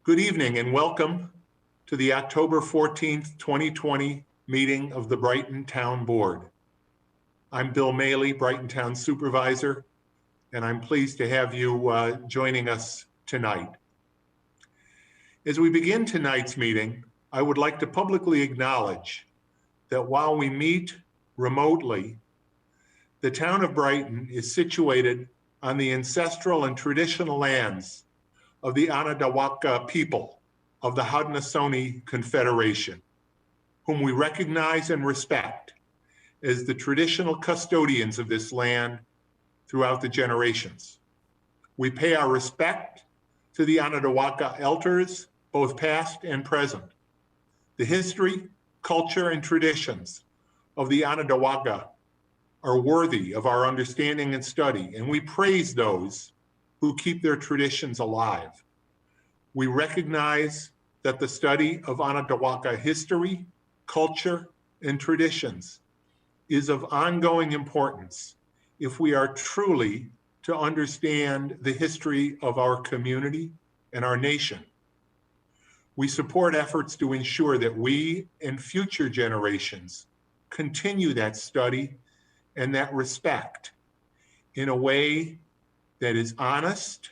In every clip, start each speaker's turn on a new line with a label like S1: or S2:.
S1: Good evening and welcome to the October 14th, 2020 meeting of the Brighton Town Board. I'm Bill Maley, Brighton Town Supervisor, and I'm pleased to have you joining us tonight. As we begin tonight's meeting, I would like to publicly acknowledge that while we meet remotely, the town of Brighton is situated on the ancestral and traditional lands of the Onondaga people of the Haudenosaunee Confederation, whom we recognize and respect as the traditional custodians of this land throughout the generations. We pay our respect to the Onondaga elders, both past and present. The history, culture, and traditions of the Onondaga are worthy of our understanding and study, and we praise those who keep their traditions alive. We recognize that the study of Onondaga history, culture, and traditions is of ongoing importance if we are truly to understand the history of our community and our nation. We support efforts to ensure that we and future generations continue that study and that respect in a way that is honest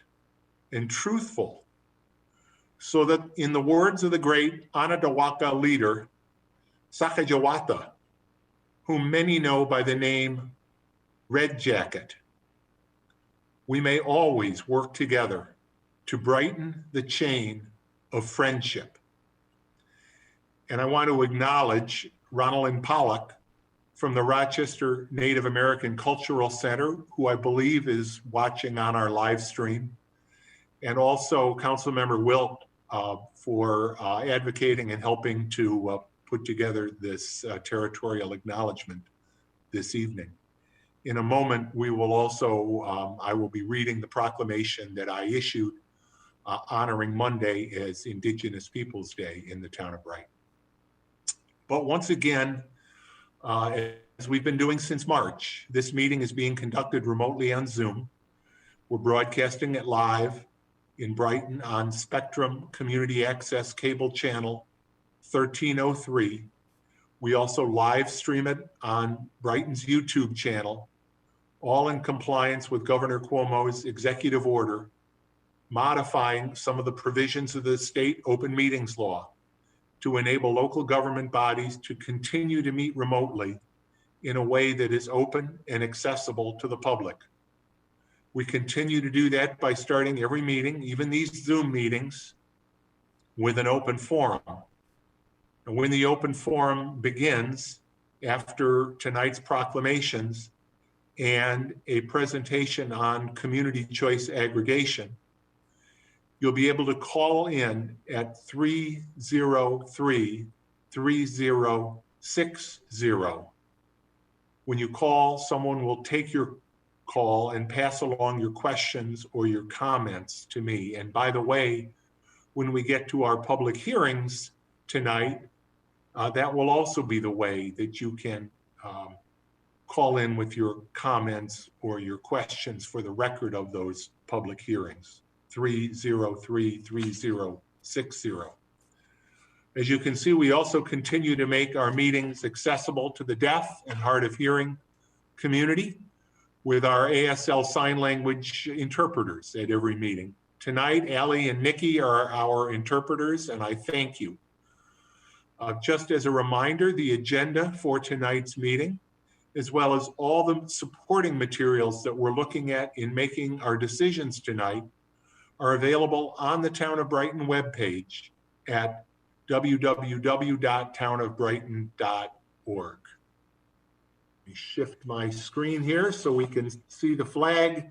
S1: and truthful, so that in the words of the great Onondaga leader, Sakajawata, whom many know by the name Red Jacket, we may always work together to brighten the chain of friendship. And I want to acknowledge Ronald Pollock from the Rochester Native American Cultural Center, who I believe is watching on our live stream, and also Councilmember Wilt for advocating and helping to put together this territorial acknowledgement this evening. In a moment, we will also, I will be reading the proclamation that I issued honoring Monday as Indigenous Peoples Day in the town of Brighton. But once again, as we've been doing since March, this meeting is being conducted remotely on Zoom. We're broadcasting it live in Brighton on Spectrum Community Access Cable Channel 1303. We also live stream it on Brighton's YouTube channel, all in compliance with Governor Cuomo's executive order modifying some of the provisions of the state open meetings law to enable local government bodies to continue to meet remotely in a way that is open and accessible to the public. We continue to do that by starting every meeting, even these Zoom meetings, with an open forum. And when the open forum begins, after tonight's proclamations and a presentation on community choice aggregation, you'll be able to call in at 303-3060. When you call, someone will take your call and pass along your questions or your comments to me. And by the way, when we get to our public hearings tonight, that will also be the way that you can call in with your comments or your questions for the record of those public hearings. 303-3060. As you can see, we also continue to make our meetings accessible to the deaf and hard of hearing community with our ASL sign language interpreters at every meeting. Tonight, Allie and Nikki are our interpreters, and I thank you. Just as a reminder, the agenda for tonight's meeting, as well as all the supporting materials that we're looking at in making our decisions tonight, are available on the Town of Brighton webpage at www.townofbrighton.org. Let me shift my screen here so we can see the flag,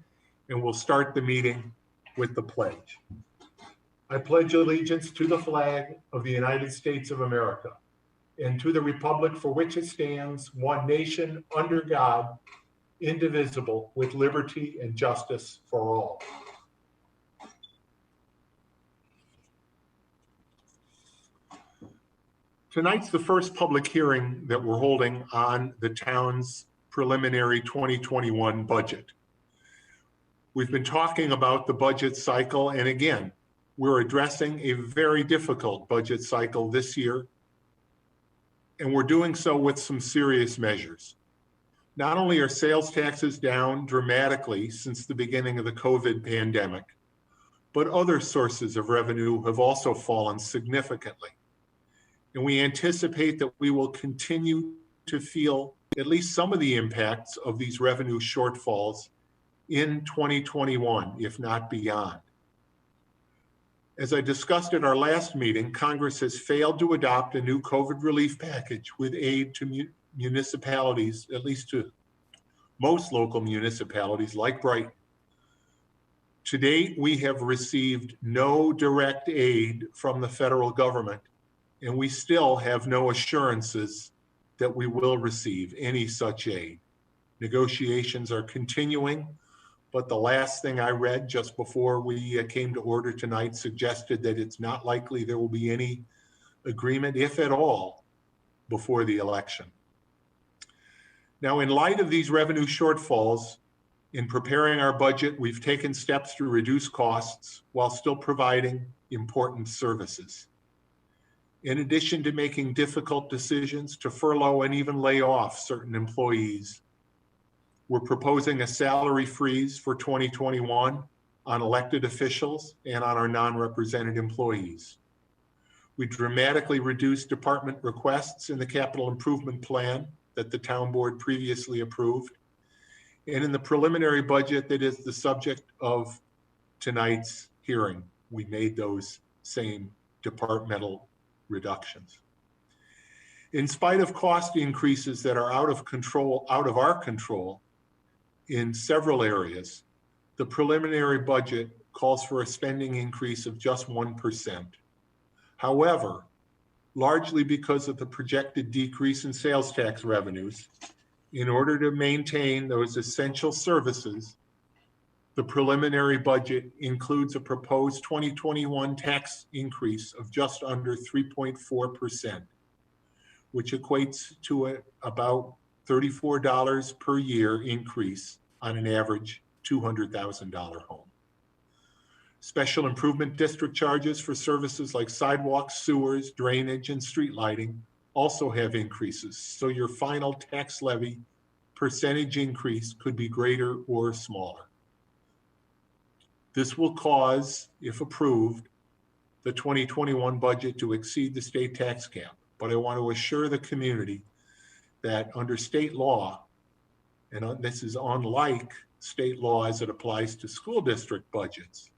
S1: and we'll start the meeting with the pledge. I pledge allegiance to the flag of the United States of America and to the republic for which it stands, one nation, under God, indivisible, with liberty and justice for all. Tonight's the first public hearing that we're holding on the town's preliminary 2021 budget. We've been talking about the budget cycle, and again, We're addressing a very difficult budget cycle this year, and we're doing so with some serious measures. Not only are sales taxes down dramatically since the beginning of the COVID pandemic, but other sources of revenue have also fallen significantly. And we anticipate that we will continue to feel at least some of the impacts of these revenue shortfalls in 2021, if not beyond. As I discussed at our last meeting, Congress has failed to adopt a new COVID relief package with aid to municipalities, at least to most local municipalities like Brighton. To date, we have received no direct aid from the federal government, and we still have no assurances that we will receive any such aid. Negotiations are continuing, but the last thing I read just before we came to order tonight suggested that it's not likely there will be any agreement, if at all, before the election. Now, in light of these revenue shortfalls, in preparing our budget, we've taken steps to reduce costs while still providing important services. In addition to making difficult decisions to furlough and even lay off certain employees, we're proposing a salary freeze for 2021 on elected officials and on our non-represented employees. We dramatically reduced department requests in the capital improvement plan that the town board previously approved. And in the preliminary budget that is the subject of tonight's hearing, we made those same departmental reductions. In spite of cost increases that are out of our control in several areas, the preliminary budget calls for a spending increase of just 1%. However, largely because of the projected decrease in sales tax revenues, in order to maintain those essential services, the preliminary budget includes a proposed 2021 tax increase of just under 3.4%, which equates to about $34 per year increase on an average $200,000 home. Special improvement district charges for services like sidewalks, sewers, drainage, and street lighting also have increases, so your final tax levy percentage increase could be greater or smaller. This will cause, if approved, the 2021 budget to exceed the state tax cap. But I want to assure the community that under state law, and this is unlike state law as it applies to school district budgets,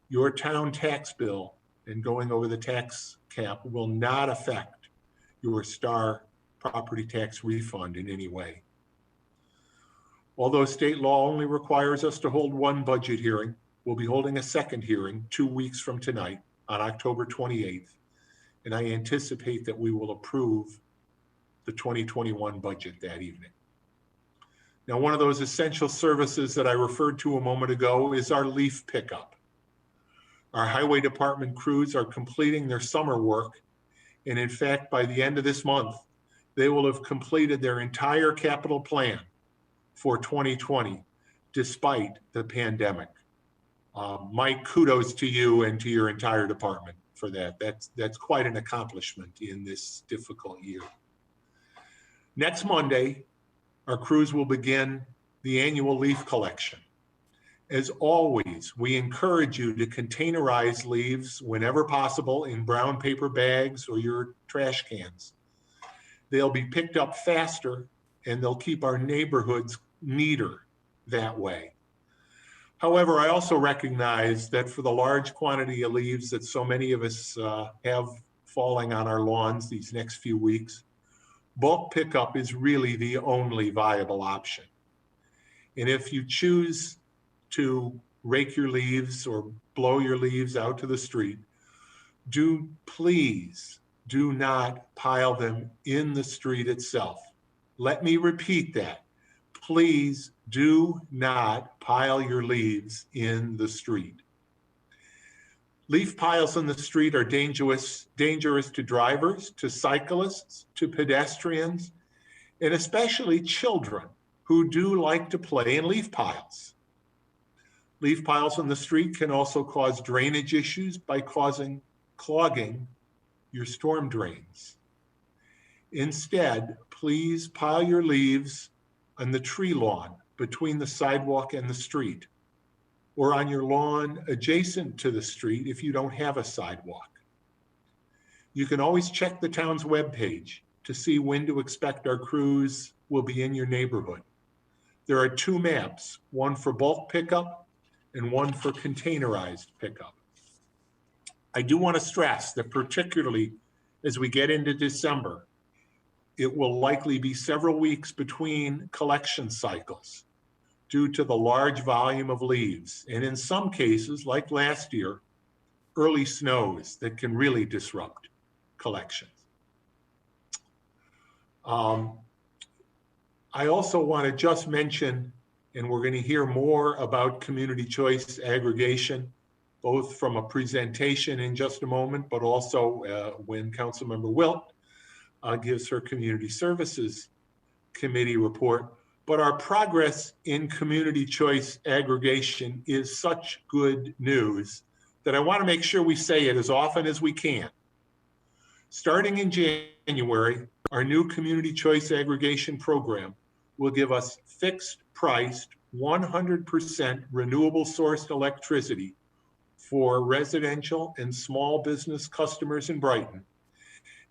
S1: your town tax bill and going over the tax cap will not affect your STAR property tax refund in any way. Although state law only requires us to hold one budget hearing, we'll be holding a second hearing 2 weeks from tonight on October 28th, and I anticipate that we will approve the 2021 budget that evening. Now, one of those essential services that I referred to a moment ago is our leaf pickup. Our highway department crews are completing their summer work, and in fact, by the end of this month, they will have completed their entire capital plan for 2020, despite the pandemic. My kudos to you and to your entire department for that. That's quite an accomplishment in this difficult year. Next Monday, our crews will begin the annual leaf collection. As always, we encourage you to containerize leaves whenever possible in brown paper bags or your trash cans. They'll be picked up faster and they'll keep our neighborhoods neater that way. However, I also recognize that for the large quantity of leaves that so many of us have falling on our lawns these next few weeks, bulk pickup is really the only viable option. And if you choose to rake your leaves or blow your leaves out to the street, please do not pile them in the street itself. Let me repeat that. Please do not pile your leaves in the street. Leaf piles in the street are dangerous to drivers, to cyclists, to pedestrians, and especially children who do like to play in leaf piles. Leaf piles on the street can also cause drainage issues by clogging your storm drains. Instead, please pile your leaves on the tree lawn between the sidewalk and the street, or on your lawn adjacent to the street if you don't have a sidewalk. You can always check the town's webpage to see when to expect our crews will be in your neighborhood. There are 2 maps, one for bulk pickup and one for containerized pickup. I do want to stress that particularly as we get into December, it will likely be several weeks between collection cycles due to the large volume of leaves, and in some cases, like last year, early snows that can really disrupt collections. I also want to just mention, and we're going to hear more about community choice aggregation, both from a presentation in just a moment, but also when Councilmember Wilt gives her Community Services Committee report. But our progress in community choice aggregation is such good news that I want to make sure we say it as often as we can. Starting in January, our new community choice aggregation program will give us fixed priced 100% renewable sourced electricity for residential and small business customers in Brighton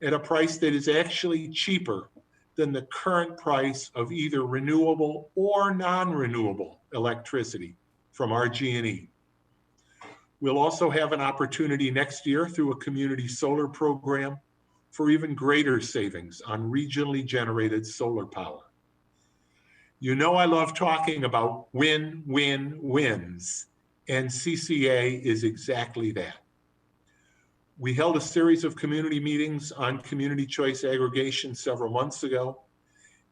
S1: at a price that is actually cheaper than the current price of either renewable or non-renewable electricity from RG&E. We'll also have an opportunity next year through a community solar program for even greater savings on regionally generated solar power. You know I love talking about win-win-wins, and CCA is exactly that. We held a series of community meetings on community choice aggregation several months ago,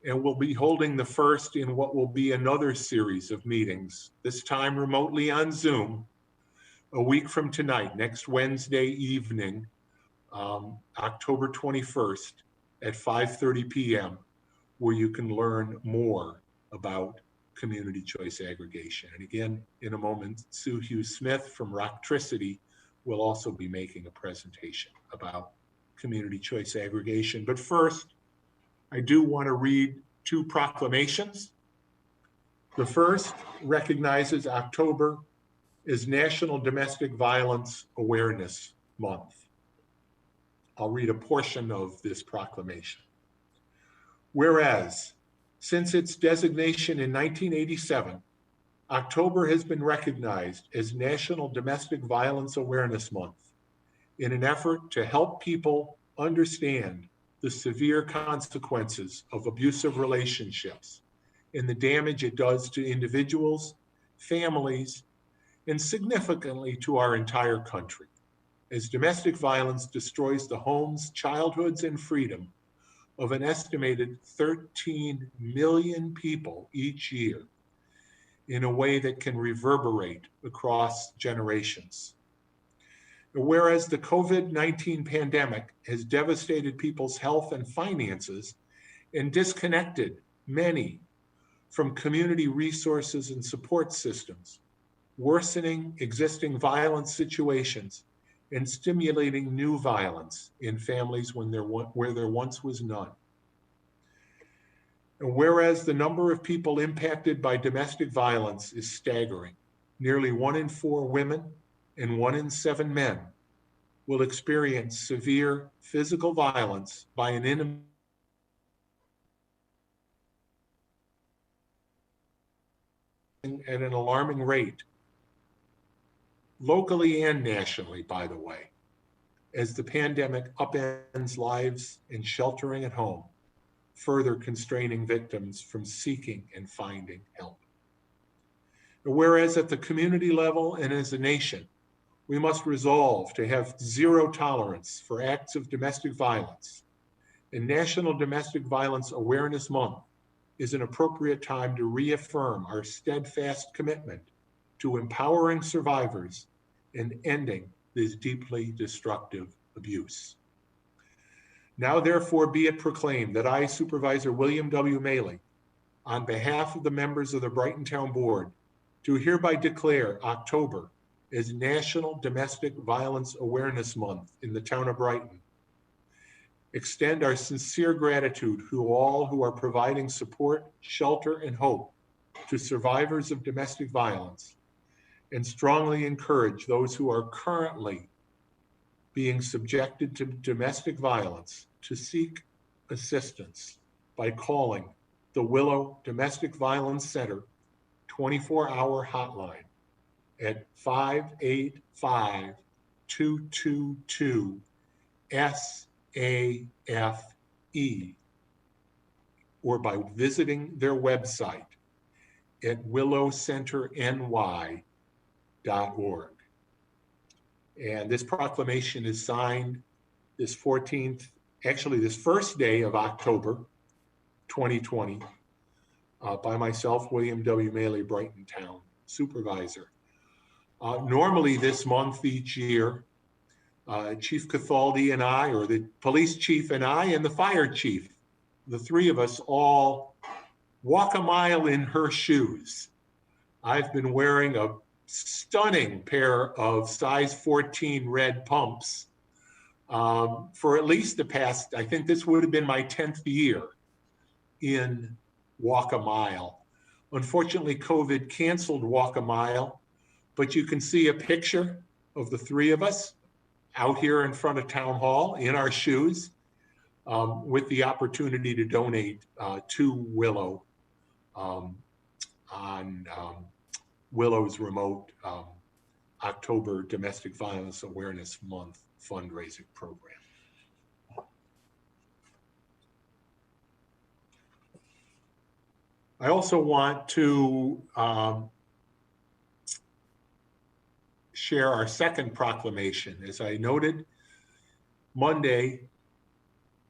S1: and we'll be holding the first in what will be another series of meetings, this time remotely on Zoom, a week from tonight, next Wednesday evening, October 21st at 5:30 p.m., where you can learn more about community choice aggregation. And again, in a moment, Sue Hughes-Smith from Rocktricity will also be making a presentation about community choice aggregation. But first, I do want to read 2 proclamations. The first recognizes October as National Domestic Violence Awareness Month. I'll read a portion of this proclamation. Whereas, since its designation in 1987, October has been recognized as National Domestic Violence Awareness Month in an effort to help people understand the severe consequences of abusive relationships and the damage it does to individuals, families, and significantly to our entire country, as domestic violence destroys the homes, childhoods, and freedom of an estimated 13 million people each year in a way that can reverberate across generations. Whereas the COVID-19 pandemic has devastated people's health and finances and disconnected many from community resources and support systems, worsening existing violence situations and stimulating new violence in families where there once was none. And whereas the number of people impacted by domestic violence is staggering, nearly 1 in 4 women and 1 in 7 men will experience severe physical violence by an intimate at an alarming rate, locally and nationally, by the way, as the pandemic upends lives and sheltering at home, further constraining victims from seeking and finding help. Whereas at the community level and as a nation, we must resolve to have zero tolerance for acts of domestic violence. And National Domestic Violence Awareness Month is an appropriate time to reaffirm our steadfast commitment to empowering survivors and ending this deeply destructive abuse. Now, therefore, be it proclaimed that I, Supervisor William W. Maley, on behalf of the members of the Brighton Town Board, do hereby declare October as National Domestic Violence Awareness Month in the town of Brighton. Extend our sincere gratitude to all who are providing support, shelter, and hope to survivors of domestic violence, and strongly encourage those who are currently being subjected to domestic violence to seek assistance by calling the Willow Domestic Violence Center 24-hour hotline at 585-222-SAFE, or by visiting their website at willowcenterny.org. And this proclamation is signed this 14th, actually this first day of October 2020, by myself, William W. Maley, Brighton Town Supervisor. Normally this month each year, Chief Cathaldi and I, or the police chief and I, and the fire chief, the three of us all walk a mile in her shoes. I've been wearing a stunning pair of size 14 red pumps for at least the past, I think this would have been my 10th year in Walk a Mile. Unfortunately, COVID canceled Walk a Mile, but you can see a picture of the three of us out here in front of Town Hall in our shoes, with the opportunity to donate to Willow on Willow's remote October Domestic Violence Awareness Month fundraising program. I also want to share our second proclamation. As I noted, Monday,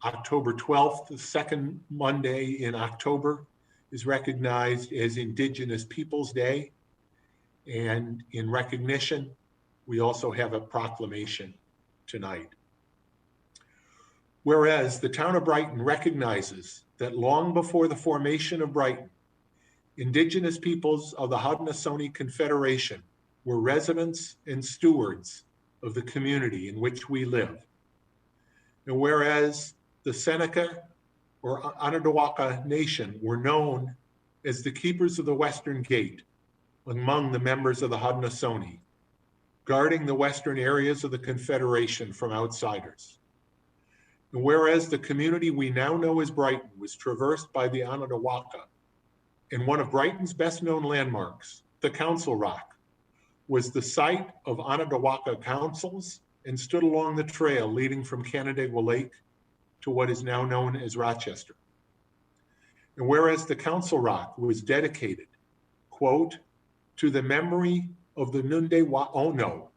S1: October 12th, the second Monday in October, is recognized as Indigenous Peoples Day. And in recognition, we also have a proclamation tonight. Whereas the town of Brighton recognizes that long before the formation of Brighton, Indigenous peoples of the Haudenosaunee Confederation were residents and stewards of the community in which we live. And whereas the Seneca or Onondaga Nation were known as the keepers of the Western Gate among the members of the Haudenosaunee, guarding the western areas of the Confederation from outsiders. And whereas the community we now know as Brighton was traversed by the Onondaga, and one of Brighton's best known landmarks, the Council Rock, was the site of Onondaga councils and stood along the trail leading from Canandaigua Lake to what is now known as Rochester. And whereas the Council Rock was dedicated, quote, to the memory of the Nunde Waono,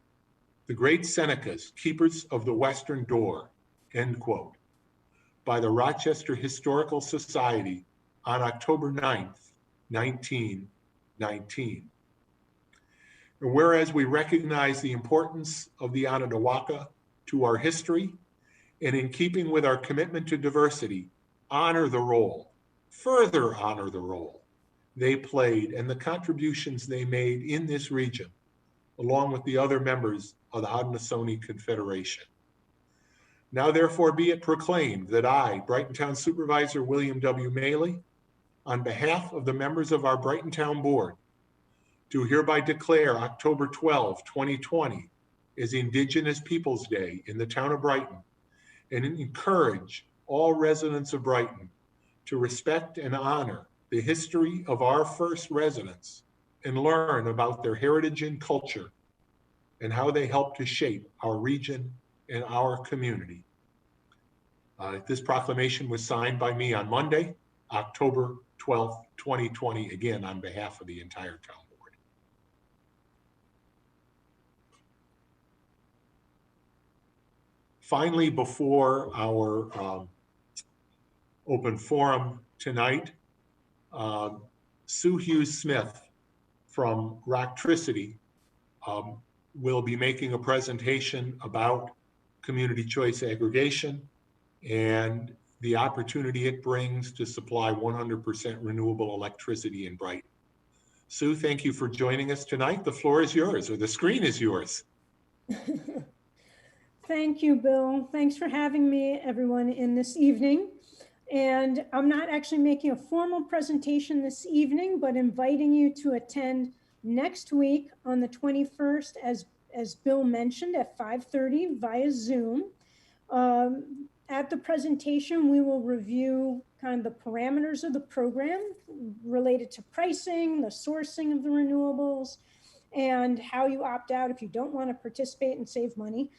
S1: the great Senecas, keepers of the Western Door, end quote, by the Rochester Historical Society on October 9th, 1919. And whereas we recognize the importance of the Onondaga to our history, and in keeping with our commitment to diversity, honor the role, further honor the role they played and the contributions they made in this region, along with the other members of the Haudenosaunee Confederation. Now therefore be it proclaimed that I, Brighton Town Supervisor William W. Maley, on behalf of the members of our Brighton Town Board, do hereby declare October 12, 2020 as Indigenous Peoples Day in the town of Brighton, and encourage all residents of Brighton to respect and honor the history of our first residents and learn about their heritage and culture and how they helped to shape our region and our community. This proclamation was signed by me on Monday, October 12th, 2020, again, on behalf of the entire town board. Finally, before our open forum tonight, Sue Hughes-Smith from Rocktricity will be making a presentation about community choice aggregation and the opportunity it brings to supply 100% renewable electricity in Brighton. Sue, thank you for joining us tonight. The floor is yours, or the screen is yours.
S2: Thank you, Bill. Thanks for having me, everyone, in this evening. And I'm not actually making a formal presentation this evening, but inviting you to attend next week on the 21st, as Bill mentioned, at 5:30 via Zoom. At the presentation, we will review kind of the parameters of the program related to pricing, the sourcing of the renewables, and how you opt out if you don't want to participate and save money.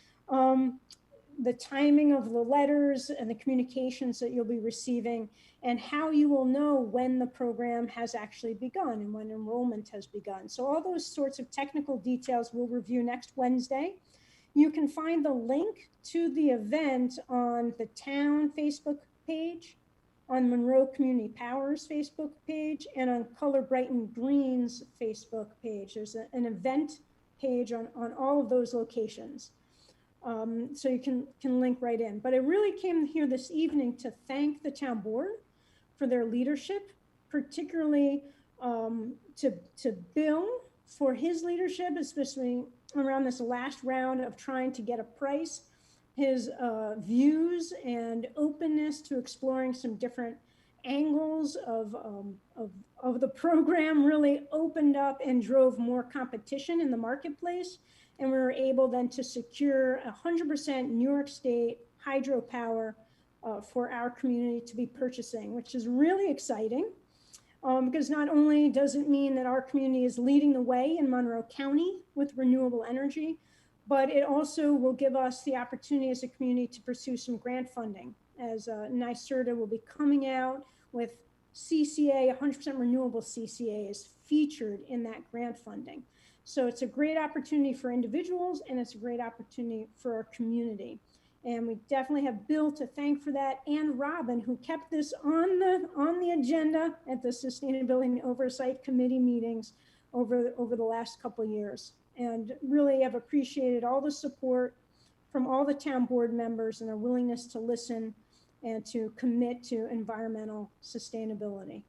S2: The timing of the letters and the communications that you'll be receiving, and how you will know when the program has actually begun and when enrollment has begun. So all those sorts of technical details we'll review next Wednesday. You can find the link to the event on the town Facebook page, on Monroe Community Power's Facebook page, and on Color Brighton Green's Facebook page. There's an event page on all of those locations. So you can link right in. But I really came here this evening to thank the town board for their leadership, particularly to Bill for his leadership, especially around this last round of trying to get a price. His views and openness to exploring some different angles of the program really opened up and drove more competition in the marketplace. And we were able then to secure 100% New York State hydropower for our community to be purchasing, which is really exciting. Because not only does it mean that our community is leading the way in Monroe County with renewable energy, but it also will give us the opportunity as a community to pursue some grant funding, as NYSERDA will be coming out with CCA, 100% renewable CCAs featured in that grant funding. So it's a great opportunity for individuals, and it's a great opportunity for our community. And we definitely have Bill to thank for that, and Robin, who kept this on the agenda at the Sustainability and Oversight Committee meetings over the last couple of years. And really have appreciated all the support from all the town board members and their willingness to listen and to commit to environmental sustainability.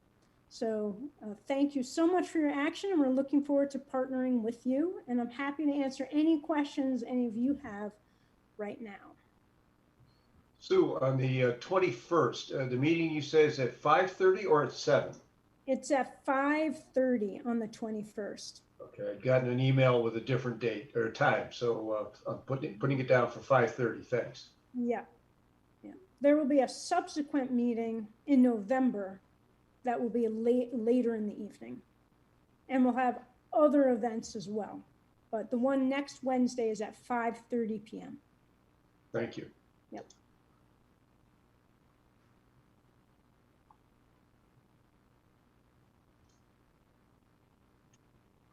S2: So thank you so much for your action, and we're looking forward to partnering with you. And I'm happy to answer any questions any of you have right now.
S3: Sue, on the 21st, the meeting you say is at 5:30 or at 7?
S2: It's at 5:30 on the 21st.
S3: Okay, I've gotten an email with a different date or time, so I'm putting it down for 5:30. Thanks.
S2: Yeah. There will be a subsequent meeting in November that will be later in the evening, and we'll have other events as well. But the one next Wednesday is at 5:30 p.m.
S3: Thank you.
S2: Yep.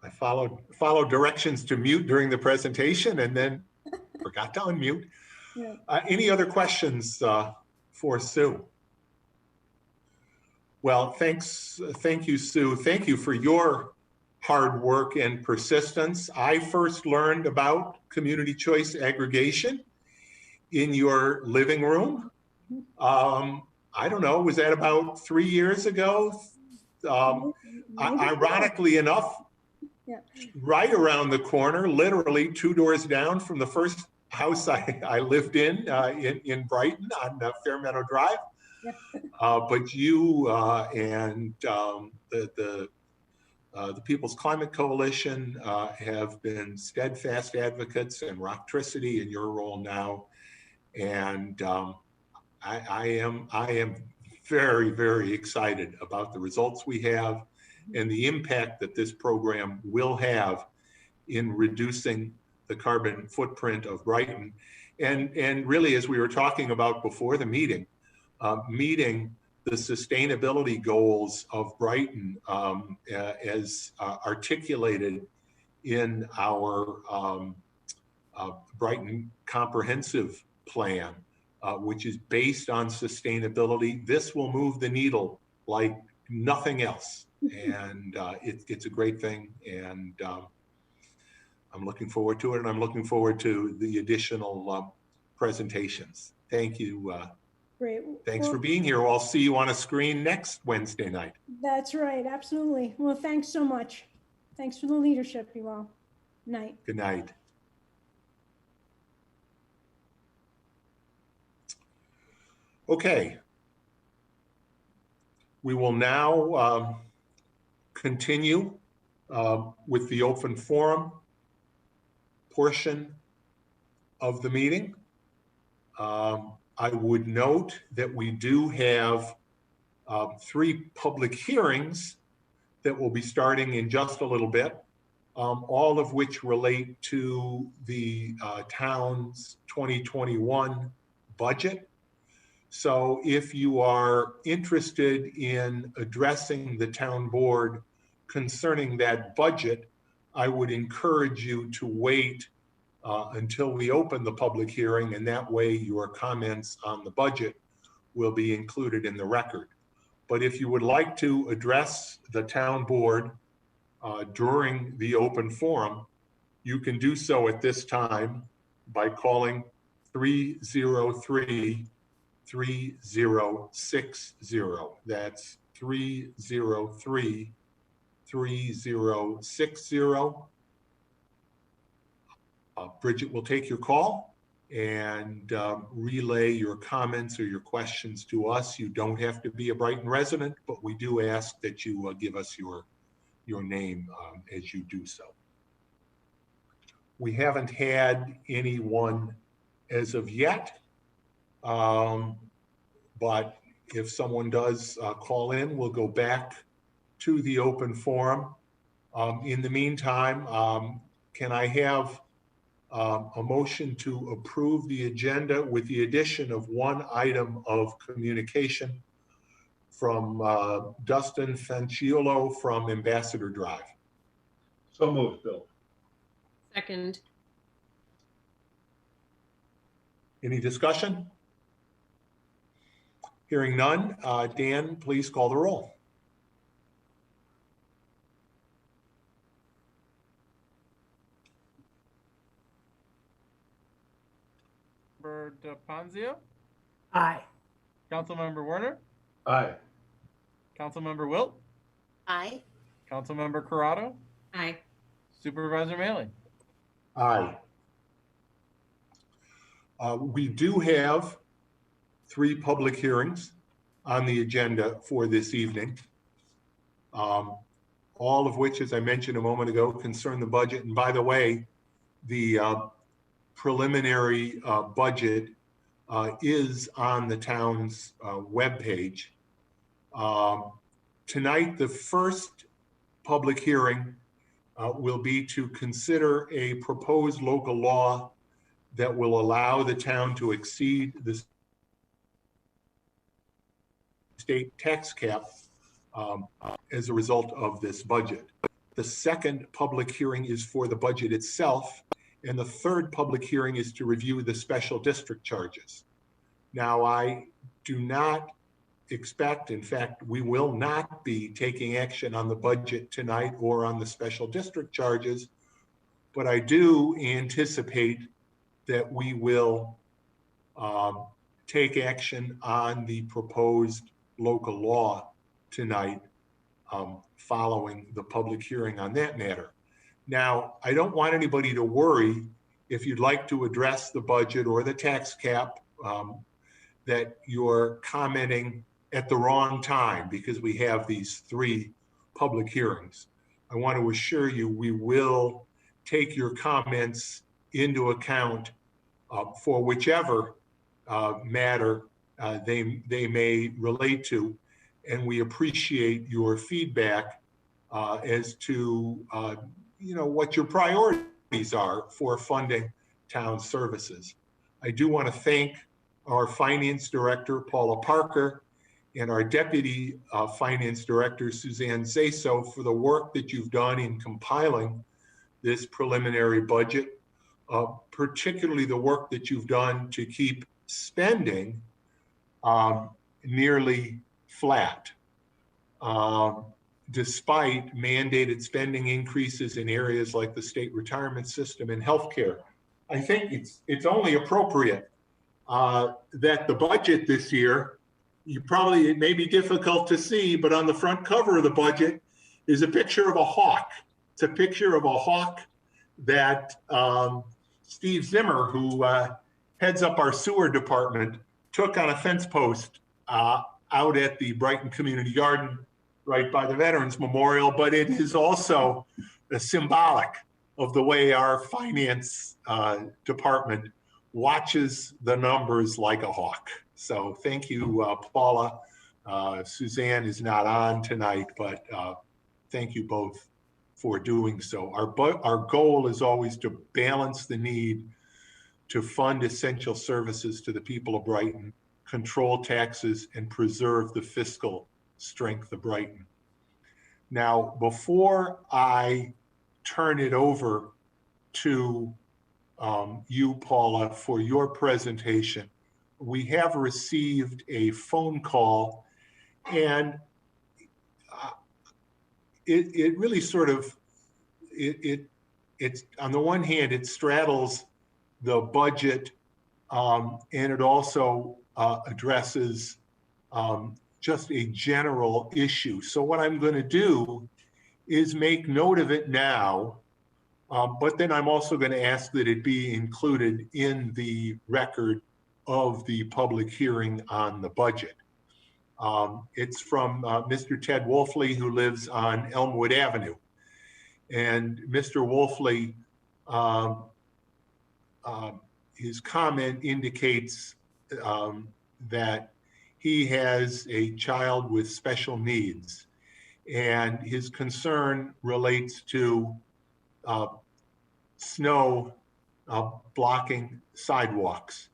S1: I followed directions to mute during the presentation and then forgot to unmute. Yeah. Any other questions for Sue? Well, thank you, Sue. Thank you for your hard work and persistence. I first learned about community choice aggregation in your living room. I don't know, was that about 3 years ago? Ironically enough, yeah. Right around the corner, literally 2 doors down from the first house I lived in Brighton on Fairmeadow Drive. Yeah. But you and the People's Climate Coalition have been steadfast advocates, and Rocktricity in your role now. And I am very, very excited about the results we have and the impact that this program will have in reducing the carbon footprint of Brighton. And really, as we were talking about before the meeting, meeting the sustainability goals of Brighton as articulated in our Brighton Comprehensive Plan, which is based on sustainability. This will move the needle like nothing else. And it's a great thing. And I'm looking forward to it. And I'm looking forward to the additional presentations. Thank you.
S2: Great.
S1: Thanks for being here. I'll see you on a screen next Wednesday night.
S2: That's right. Absolutely. Well, thanks so much. Thanks for the leadership, you all. Night.
S1: Good night. Okay. We will now continue with the open forum portion of the meeting. I would note that we do have 3 public hearings that will be starting in just a little bit, all of which relate to the town's 2021 budget. So if you are interested in addressing the town board concerning that budget, I would encourage you to wait until we open the public hearing, and that way your comments on the budget will be included in the record. But if you would like to address the town board during the open forum, you can do so at this time by calling 303-3060. That's 303-3060. Bridget will take your call and relay your comments or your questions to us. You don't have to be a Brighton resident, but we do ask that you give us your name as you do so. We haven't had anyone as of yet, but if someone does call in, we'll go back to the open forum. In the meantime, can I have a motion to approve the agenda with the addition of one item of communication from Dustin Fanciullo from Ambassador Drive?
S3: So moved, Bill.
S4: Second.
S1: Any discussion? Hearing none, Dan, please call the roll.
S5: Member DePonzio,
S6: Aye.
S5: Councilmember Werner,
S3: Aye.
S5: Councilmember Wilt,
S4: Aye.
S5: Councilmember Corrado,
S4: Aye.
S5: Supervisor Maley.
S1: Aye. We do have 3 public hearings on the agenda for this evening, all of which, as I mentioned a moment ago, concern the budget. And by the way, the preliminary budget is on the town's webpage. Tonight, the first public hearing will be to consider a proposed local law that will allow the town to exceed the state tax cap as a result of this budget. The second public hearing is for the budget itself, and the third public hearing is to review the special district charges. Now, I do not expect, in fact, we will not be taking action on the budget tonight or on the special district charges, but I do anticipate that we will take action on the proposed local law tonight following the public hearing on that matter. Now, I don't want anybody to worry if you'd like to address the budget or the tax cap that you're commenting at the wrong time because we have these 3 public hearings. I want to assure you we will take your comments into account for whichever matter they may relate to, and we appreciate your feedback as to what your priorities are for funding town services. I do want to thank our finance director, Paula Parker, and our deputy finance director, Suzanne Zaso, for the work that you've done in compiling this preliminary budget, particularly the work that you've done to keep spending nearly flat, despite mandated spending increases in areas like the state retirement system and healthcare. I think it's only appropriate that the budget this year, it may be difficult to see, but on the front cover of the budget is a picture of a hawk. It's a picture of a hawk that Steve Zimmer, who heads up our sewer department, took on a fence post out at the Brighton Community Garden right by the Veterans Memorial, but it is also symbolic of the way our finance department watches the numbers like a hawk. So thank you, Paula. Suzanne is not on tonight, but thank you both for doing so. Our goal is always to balance the need to fund essential services to the people of Brighton, control taxes, and preserve the fiscal strength of Brighton. Now, before I turn it over to you, Paula, for your presentation, we have received a phone call, and it really sort of, it's on the one hand, it straddles the budget, and it also addresses just a general issue. So what I'm going to do is make note of it now, but then I'm also going to ask that it be included in the record of the public hearing on the budget. It's from Mr. Ted Wolfley, who lives on Elmwood Avenue. And Mr. Wolfley, his comment indicates that he has a child with special needs, and his concern relates to snow blocking sidewalks.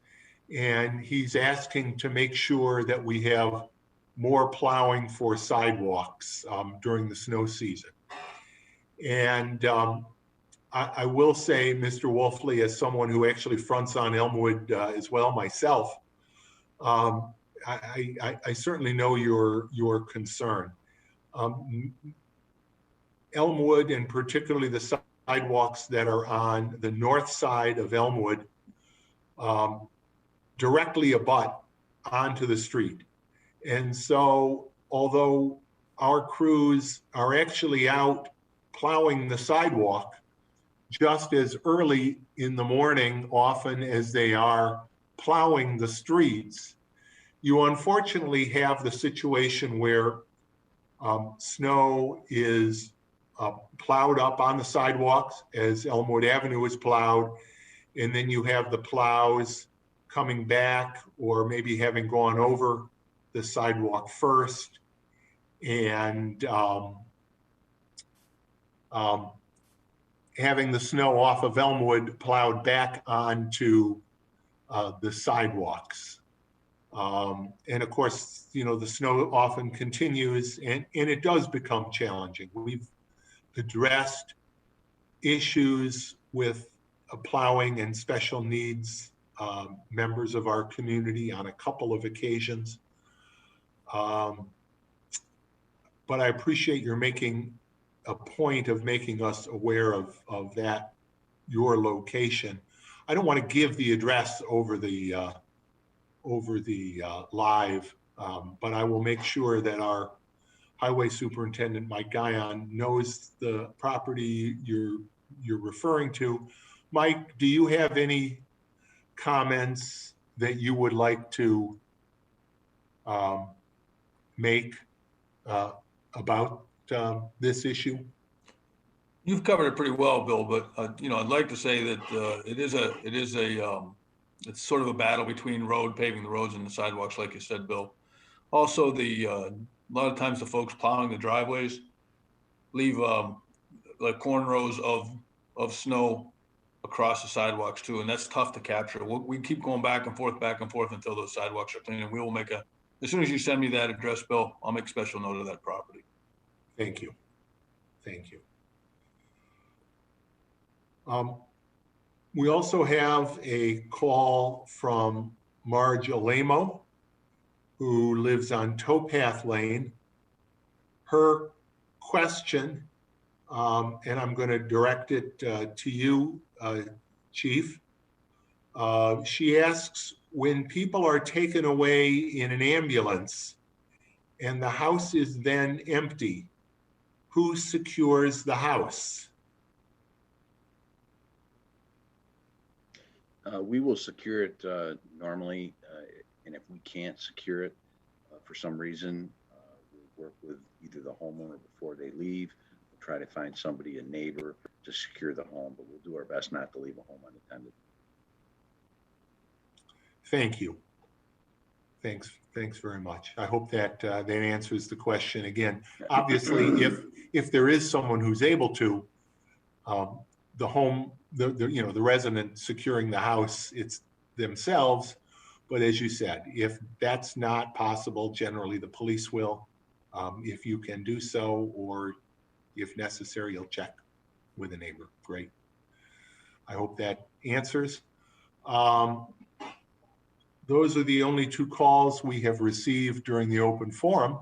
S1: And he's asking to make sure that we have more plowing for sidewalks during the snow season. And I will say, Mr. Wolfley, as someone who actually fronts on Elmwood as well myself, I certainly know your concern. Elmwood, and particularly the sidewalks that are on the north side of Elmwood, directly abut onto the street. And so, although our crews are actually out plowing the sidewalk just as early in the morning, often as they are plowing the streets, you unfortunately have the situation where snow is plowed up on the sidewalks as Elmwood Avenue is plowed, and then you have the plows coming back or maybe having gone over the sidewalk first, and having the snow off of Elmwood plowed back onto the sidewalks. And of course, you know, the snow often continues, and it does become challenging. We've addressed issues with plowing and special needs members of our community on a couple of occasions. But I appreciate your making a point of making us aware of that, your location. I don't want to give the address over the live, but I will make sure that our highway superintendent, Mike Guyon, knows the property you're referring to. Mike, do you have any comments that you would like to make about this issue?
S6: You've covered it pretty well, Bill, but you know, I'd like to say that it's sort of a battle between paving the roads and the sidewalks, like you said, Bill. Also, a lot of times the folks plowing the driveways leave like cornrows of snow across the sidewalks too, and that's tough to capture. We keep going back and forth until those sidewalks are clean, and we will make as soon as you send me that address, Bill, I'll make special note of that property.
S1: Thank you. Thank you. We also have a call from Marge Alamo, who lives on Towpath Lane. Her question, and I'm going to direct it to you, Chief. She asks, when people are taken away in an ambulance and the house is then empty, who secures the house?
S7: We will secure it normally, and if we can't secure it for some reason, we'll work with either the homeowner before they leave. We'll try to find somebody, a neighbor, to secure the home, but we'll do our best not to leave a home unattended.
S1: Thank you. Thanks very much. I hope that that answers the question. Again, obviously, if there is someone who's able to, the home, the resident securing the house, it's themselves. But as you said, if that's not possible, generally the police will. If you can do so, or if necessary, you'll check with a neighbor. Great. I hope that answers. Those are the only two calls we have received during the open forum.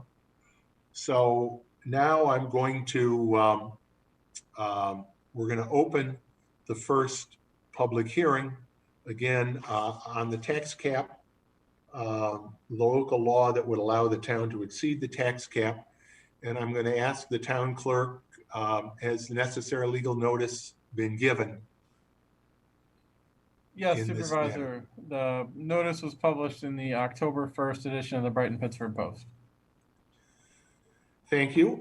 S1: So now I'm going to, we're going to open the first public hearing, again, on the tax cap, the local law that would allow the town to exceed the tax cap. And I'm going to ask the town clerk, has the necessary legal notice been given?
S5: Yes,
S1: In this
S5: Supervisor. The notice was published in the October 1st edition of the Brighton Pittsburgh Post.
S1: Thank you.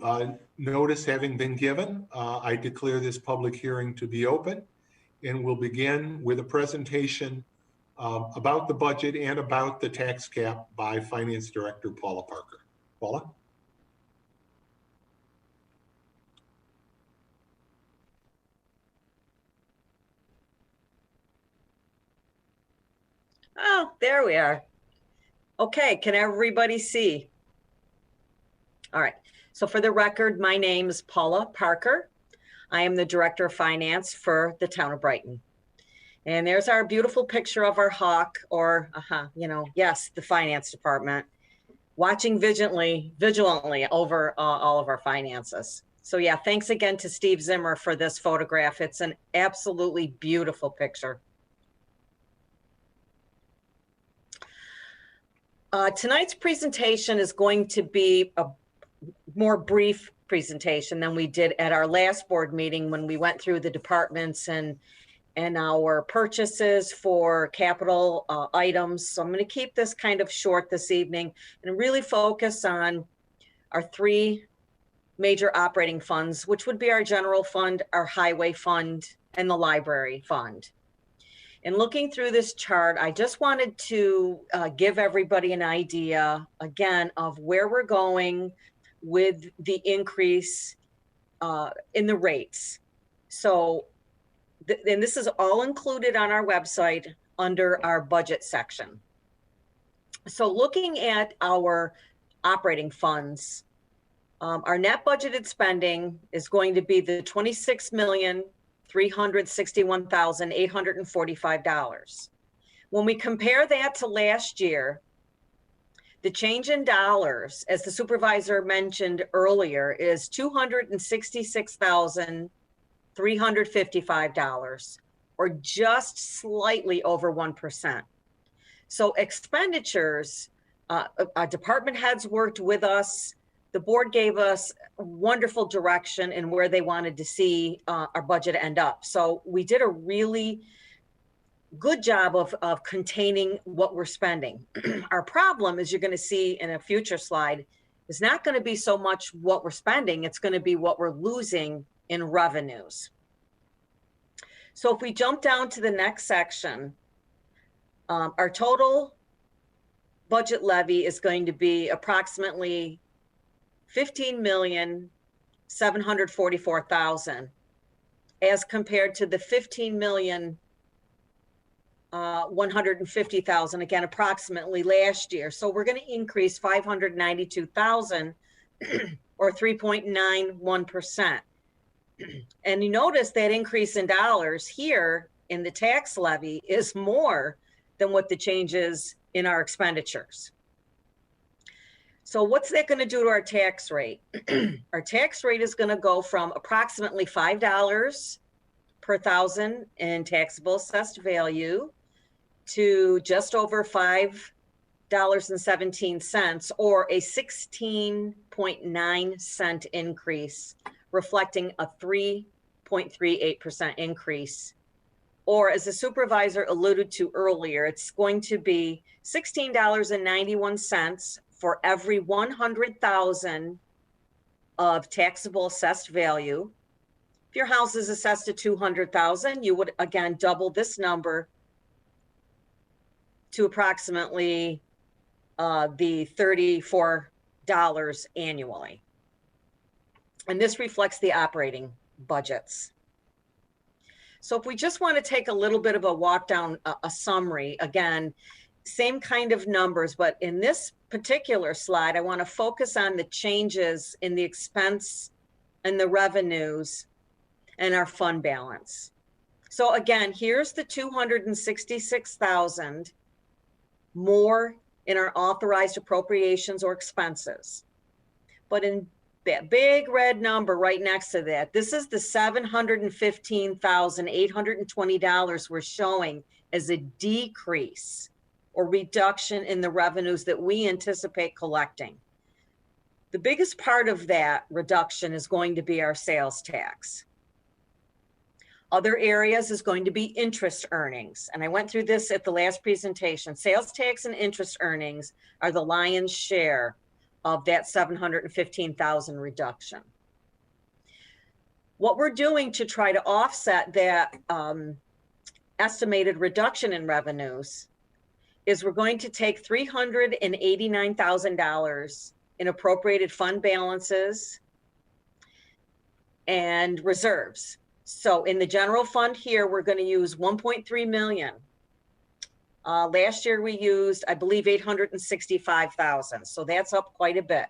S1: Notice having been given, I declare this public hearing to be open, and we'll begin with a presentation about the budget and about the tax cap by Finance Director Paula Parker. Paula?
S8: Oh, there we are. Okay, can everybody see? All right, so for the record, my name is Paula Parker. I am the Director of Finance for the town of Brighton. And there's our beautiful picture of our hawk, or, yes, the finance department, watching vigilantly over all of our finances. So yeah, thanks again to Steve Zimmer for this photograph. It's an absolutely beautiful picture. Tonight's presentation is going to be a more brief presentation than we did at our last board meeting when we went through the departments and our purchases for capital items. So I'm going to keep this kind of short this evening and really focus on our three major operating funds, which would be our general fund, our highway fund, and the library fund. And looking through this chart, I just wanted to give everybody an idea, again, of where we're going with the increase in the rates. So, and this is all included on our website under our budget section. So looking at our operating funds, our net budgeted spending is going to be the $26,361,845. When we compare that to last year, the change in dollars, as the supervisor mentioned earlier, is $266,355, or just slightly over 1%. So expenditures, our department heads worked with us. The board gave us wonderful direction in where they wanted to see our budget end up. So we did a really good job of containing what we're spending. Our problem, as you're going to see in a future slide, is not going to be so much what we're spending, it's going to be what we're losing in revenues. So if we jump down to the next section, our total budget levy is going to be approximately $15,744,000 as compared to the $15,150,000, again, approximately last year. So we're going to increase $592,000 or 3.91%. And you notice that increase in dollars here in the tax levy is more than what the change is in our expenditures. So what's that going to do to our tax rate? Our tax rate is going to go from approximately $5 per thousand in taxable assessed value to just over $5.17, or a 16.9 cent increase, reflecting a 3.38% increase or as the supervisor alluded to earlier, it's going to be $16.91 for every 100,000 of taxable assessed value. If your house is assessed to 200,000, you would again double this number to approximately the $34 annually. And this reflects the operating budgets. So if we just want to take a little bit of a walk down a summary, again, same kind of numbers, but in this particular slide, I want to focus on the changes in the expense and the revenues and our fund balance. So again, here's the 266,000 more in our authorized appropriations or expenses. But in that big red number right next to that, this is the $715,820 we're showing as a decrease or reduction in the revenues that we anticipate collecting. The biggest part of that reduction is going to be our sales tax. Other areas is going to be interest earnings. And I went through this at the last presentation. Sales tax and interest earnings are the lion's share of that 715,000 reduction. What we're doing to try to offset that estimated reduction in revenues is we're going to take $389,000 in appropriated fund balances and reserves. So in the general fund here, we're going to use 1.3 million. Last year we used, I believe, 865,000. So that's up quite a bit.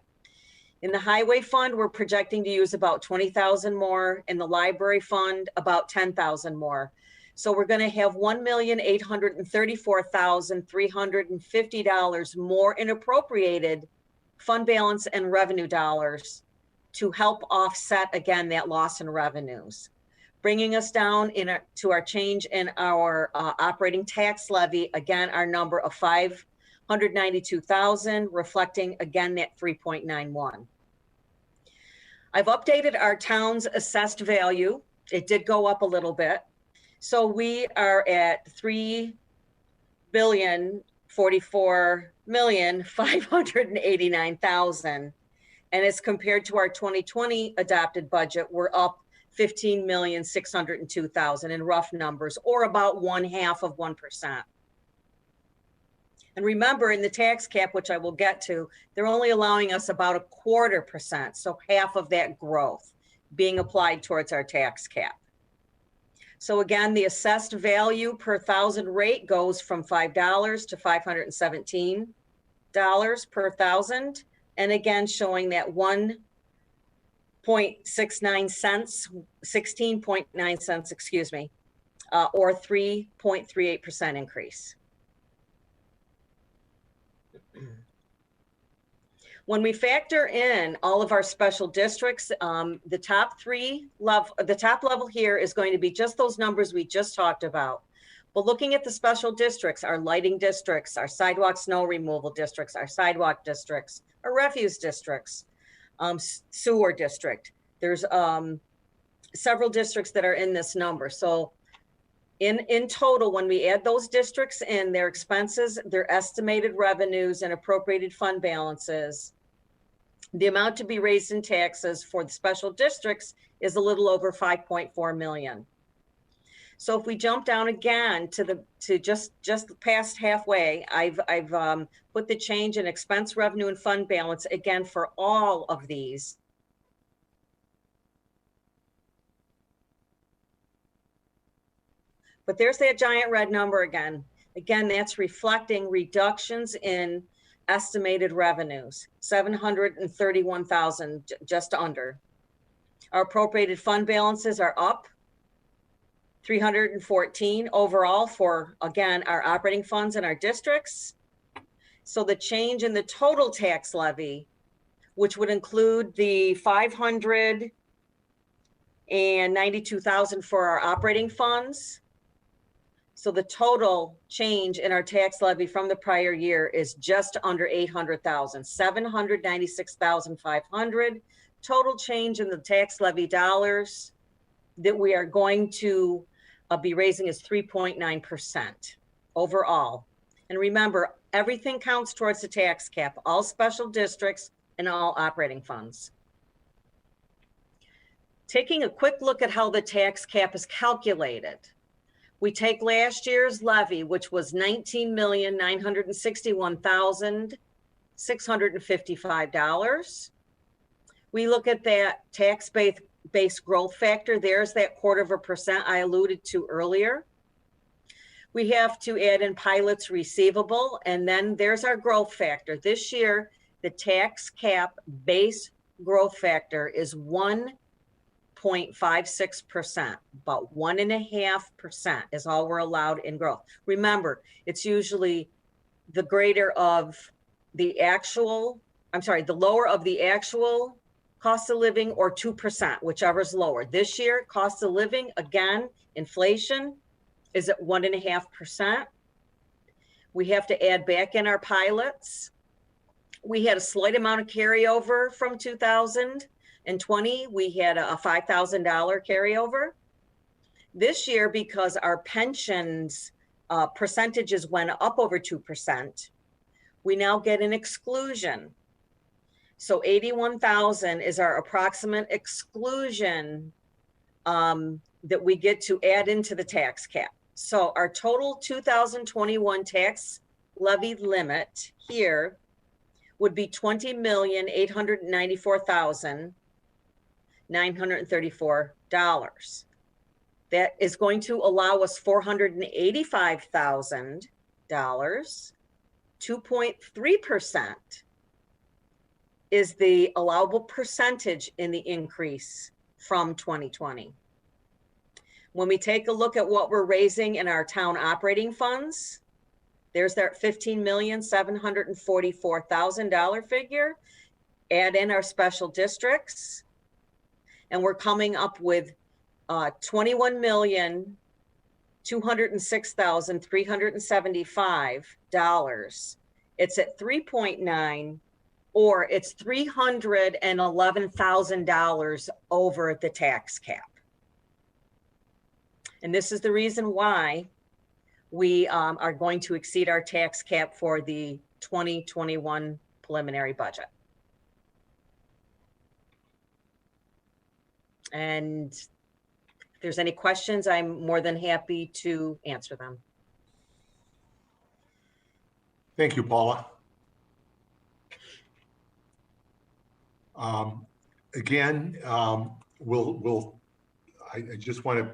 S8: In the highway fund, we're projecting to use about 20,000 more. In the library fund, about 10,000 more. So we're going to have $1,834,350 more in appropriated fund balance and revenue dollars to help offset, again, that loss in revenues, bringing us down to our change in our operating tax levy, again, our number of 592,000, reflecting, again, that 3.91. I've updated our town's assessed value. It did go up a little bit. So we are at $3,044,589,000. And as compared to our 2020 adopted budget, we're up $15,602,000 in rough numbers, or about 0.5%. And remember, in the tax cap, which I will get to, they're only allowing us about 0.25%, so half of that growth being applied towards our tax cap. So again, the assessed value per thousand rate goes from $5 to $517 per thousand, and again showing that 1.69 cents, 16.9 cents, excuse me, or 3.38% increase. When we factor in all of our special districts, the top level here is going to be just those numbers we just talked about. But looking at the special districts, our lighting districts, our sidewalk snow removal districts, our sidewalk districts, our refuse districts, sewer district. There's several districts that are in this number. So in total, when we add those districts in, their expenses, their estimated revenues and appropriated fund balances, the amount to be raised in taxes for the special districts is a little over 5.4 million. So if we jump down again to just past halfway, I've put the change in expense, revenue, and fund balance again for all of these. But there's that giant red number again. Again, that's reflecting reductions in estimated revenues, 731,000, just under. Our appropriated fund balances are up 314 overall for, again, our operating funds and our districts. So the change in the total tax levy, which would include the 592,000 for our operating funds. So the total change in our tax levy from the prior year is just under 800,000, 796,500. Total change in the tax levy dollars that we are going to I'll be raising is 3.9% overall. And remember, everything counts towards the tax cap, all special districts and all operating funds. Taking a quick look at how the tax cap is calculated. We take last year's levy, which was $19,961,655. We look at that tax-based growth factor. There's that 0.25% I alluded to earlier. We have to add in pilots receivable, and then there's our growth factor. This year, the tax cap base growth factor is 1.56%, about 1.5% is all we're allowed in growth. Remember, it's usually the greater of the actual, the lower of the actual cost of living or 2%, whichever's lower. This year, cost of living, again, inflation is at 1.5%. We have to add back in our pilots. We had a slight amount of carryover from 2020. We had a $5,000 carryover. This year, because our pensions percentages went up over 2%, we now get an exclusion. So 81,000 is our approximate exclusion that we get to add into the tax cap. So our total 2021 tax levy limit here would be $20,894,934. That is going to allow us $485,000, 2.3% is the allowable percentage in the increase from 2020. When we take a look at what we're raising in our town operating funds, there's that $15,744,000 figure. Add in our special districts, and we're coming up with $21,206,375. It's at 3.9, or it's $311,000 over the tax cap. And this is the reason why we are going to exceed our tax cap for the 2021 preliminary budget. And if there's any questions, I'm more than happy to answer them.
S1: Thank you, Paula. Again, I just want to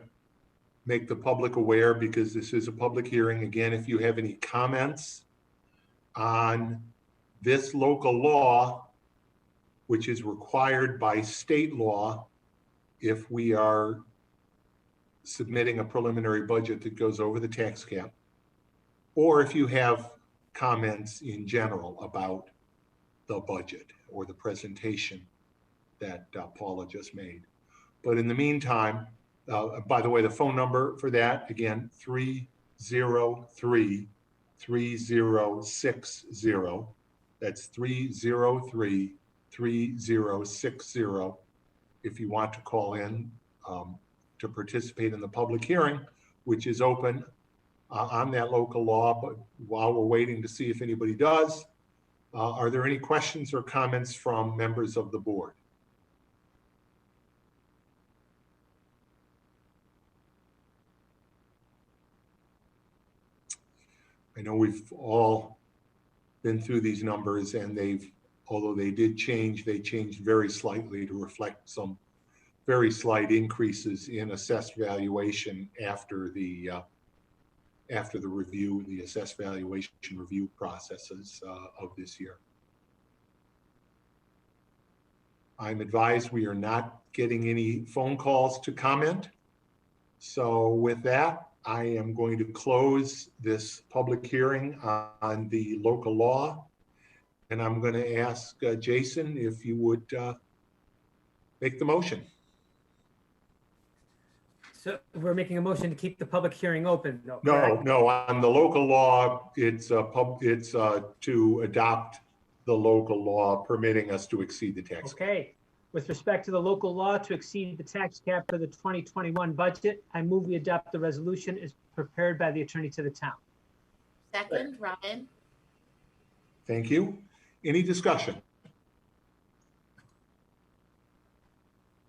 S1: make the public aware, because this is a public hearing. Again, if you have any comments on this local law, which is required by state law, if we are submitting a preliminary budget that goes over the tax cap, or if you have comments in general about the budget or the presentation that Paula just made. But in the meantime, by the way, the phone number for that, again, 303-3060. That's 303-3060. If you want to call in to participate in the public hearing, which is open on that local law. But while we're waiting to see if anybody does, are there any questions or comments from members of the board? I know we've all been through these numbers, and although they did change, they changed very slightly to reflect some very slight increases in assessed valuation after the review, the assessed valuation review processes of this year. I'm advised we are not getting any phone calls to comment. So with that, I am going to close this public hearing on the local law. And I'm going to ask Jason if you would make the motion.
S9: So we're making a motion to keep the public hearing open.
S1: No, on the local law, it's to adopt the local law permitting us to exceed the tax.
S9: Okay, With respect to the local law to exceed the tax cap for the 2021 budget, I move we adopt the resolution as prepared by the attorney to the town.
S4: Second, Ryan.
S1: Thank you. Any discussion?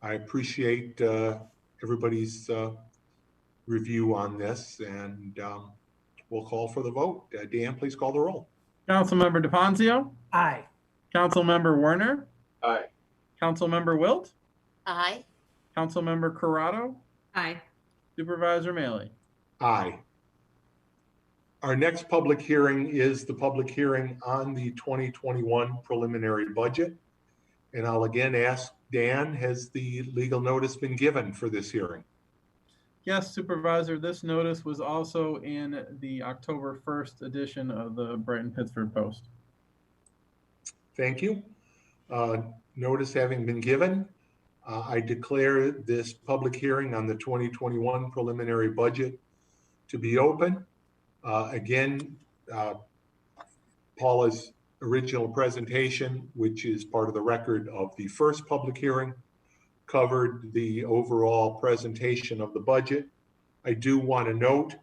S1: I appreciate everybody's review on this, and we'll call for the vote. Dan, please call the roll.
S5: Councilmember DePonzio,
S9: Aye.
S5: Councilmember Werner,
S3: Aye.
S5: Councilmember Wilt,
S4: Aye.
S5: Councilmember Corrado,
S4: Aye.
S5: Supervisor Mailey.
S1: Aye. Our next public hearing is the public hearing on the 2021 preliminary budget. And I'll again ask Dan, has the legal notice been given for this hearing?
S5: Yes, Supervisor, this notice was also in the October 1st edition of the Brighton Pittsford Post.
S1: Thank you. Notice having been given, I declare this public hearing on the 2021 preliminary budget to be open. Again, Paula's original presentation, which is part of the record of the first public hearing, covered the overall presentation of the budget. I do want to note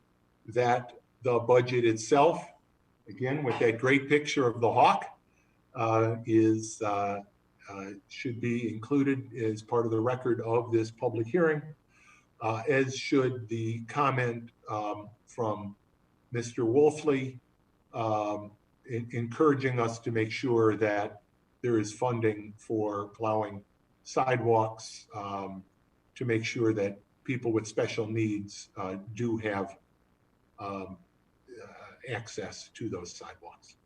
S1: that the budget itself, again, with that great picture of the hawk, should be included as part of the record of this public hearing, as should the comment from Mr. Wolfley, encouraging us to make sure that there is funding for plowing sidewalks, to make sure that people with special needs do have access to those sidewalks.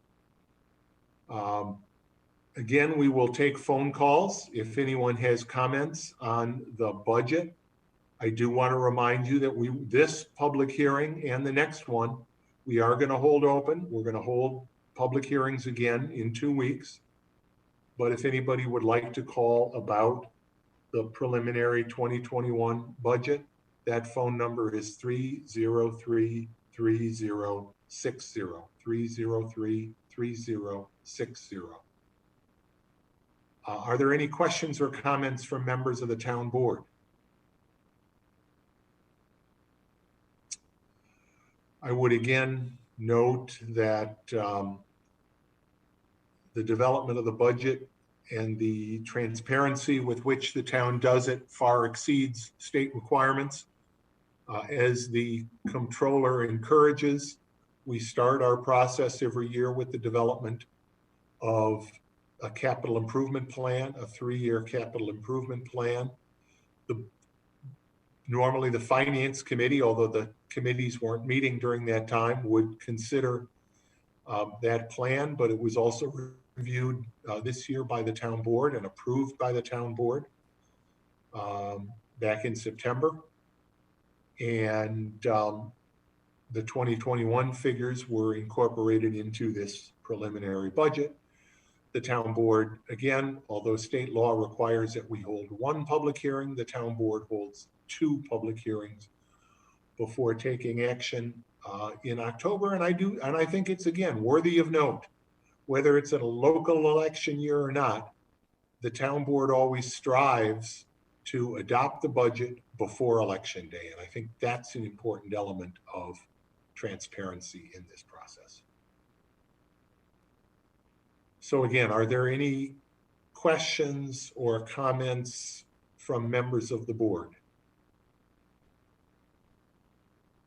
S1: Again, we will take phone calls if anyone has comments on the budget. I do want to remind you that this public hearing and the next one, we are going to hold open. We're going to hold public hearings again in 2 weeks. But if anybody would like to call about the preliminary 2021 budget, that phone number is 303-3060, 303-3060. Are there any questions or comments from members of the town board? I would again note that the development of the budget and the transparency with which the town does it far exceeds state requirements. As the comptroller encourages, we start our process every year with the development of a capital improvement plan, a 3-year capital improvement plan. Normally the finance committee, although the committees weren't meeting during that time, would consider that plan, but it was also reviewed this year by the town board and approved by the town board back in September. And the 2021 figures were incorporated into this preliminary budget. The town board, again, although state law requires that we hold 1 public hearing, the town board holds 2 public hearings before taking action in October. And I think it's, again, worthy of note, whether it's in a local election year or not, the town board always strives to adopt the budget before election day. And I think that's an important element of transparency in this process. So again, are there any questions or comments from members of the board?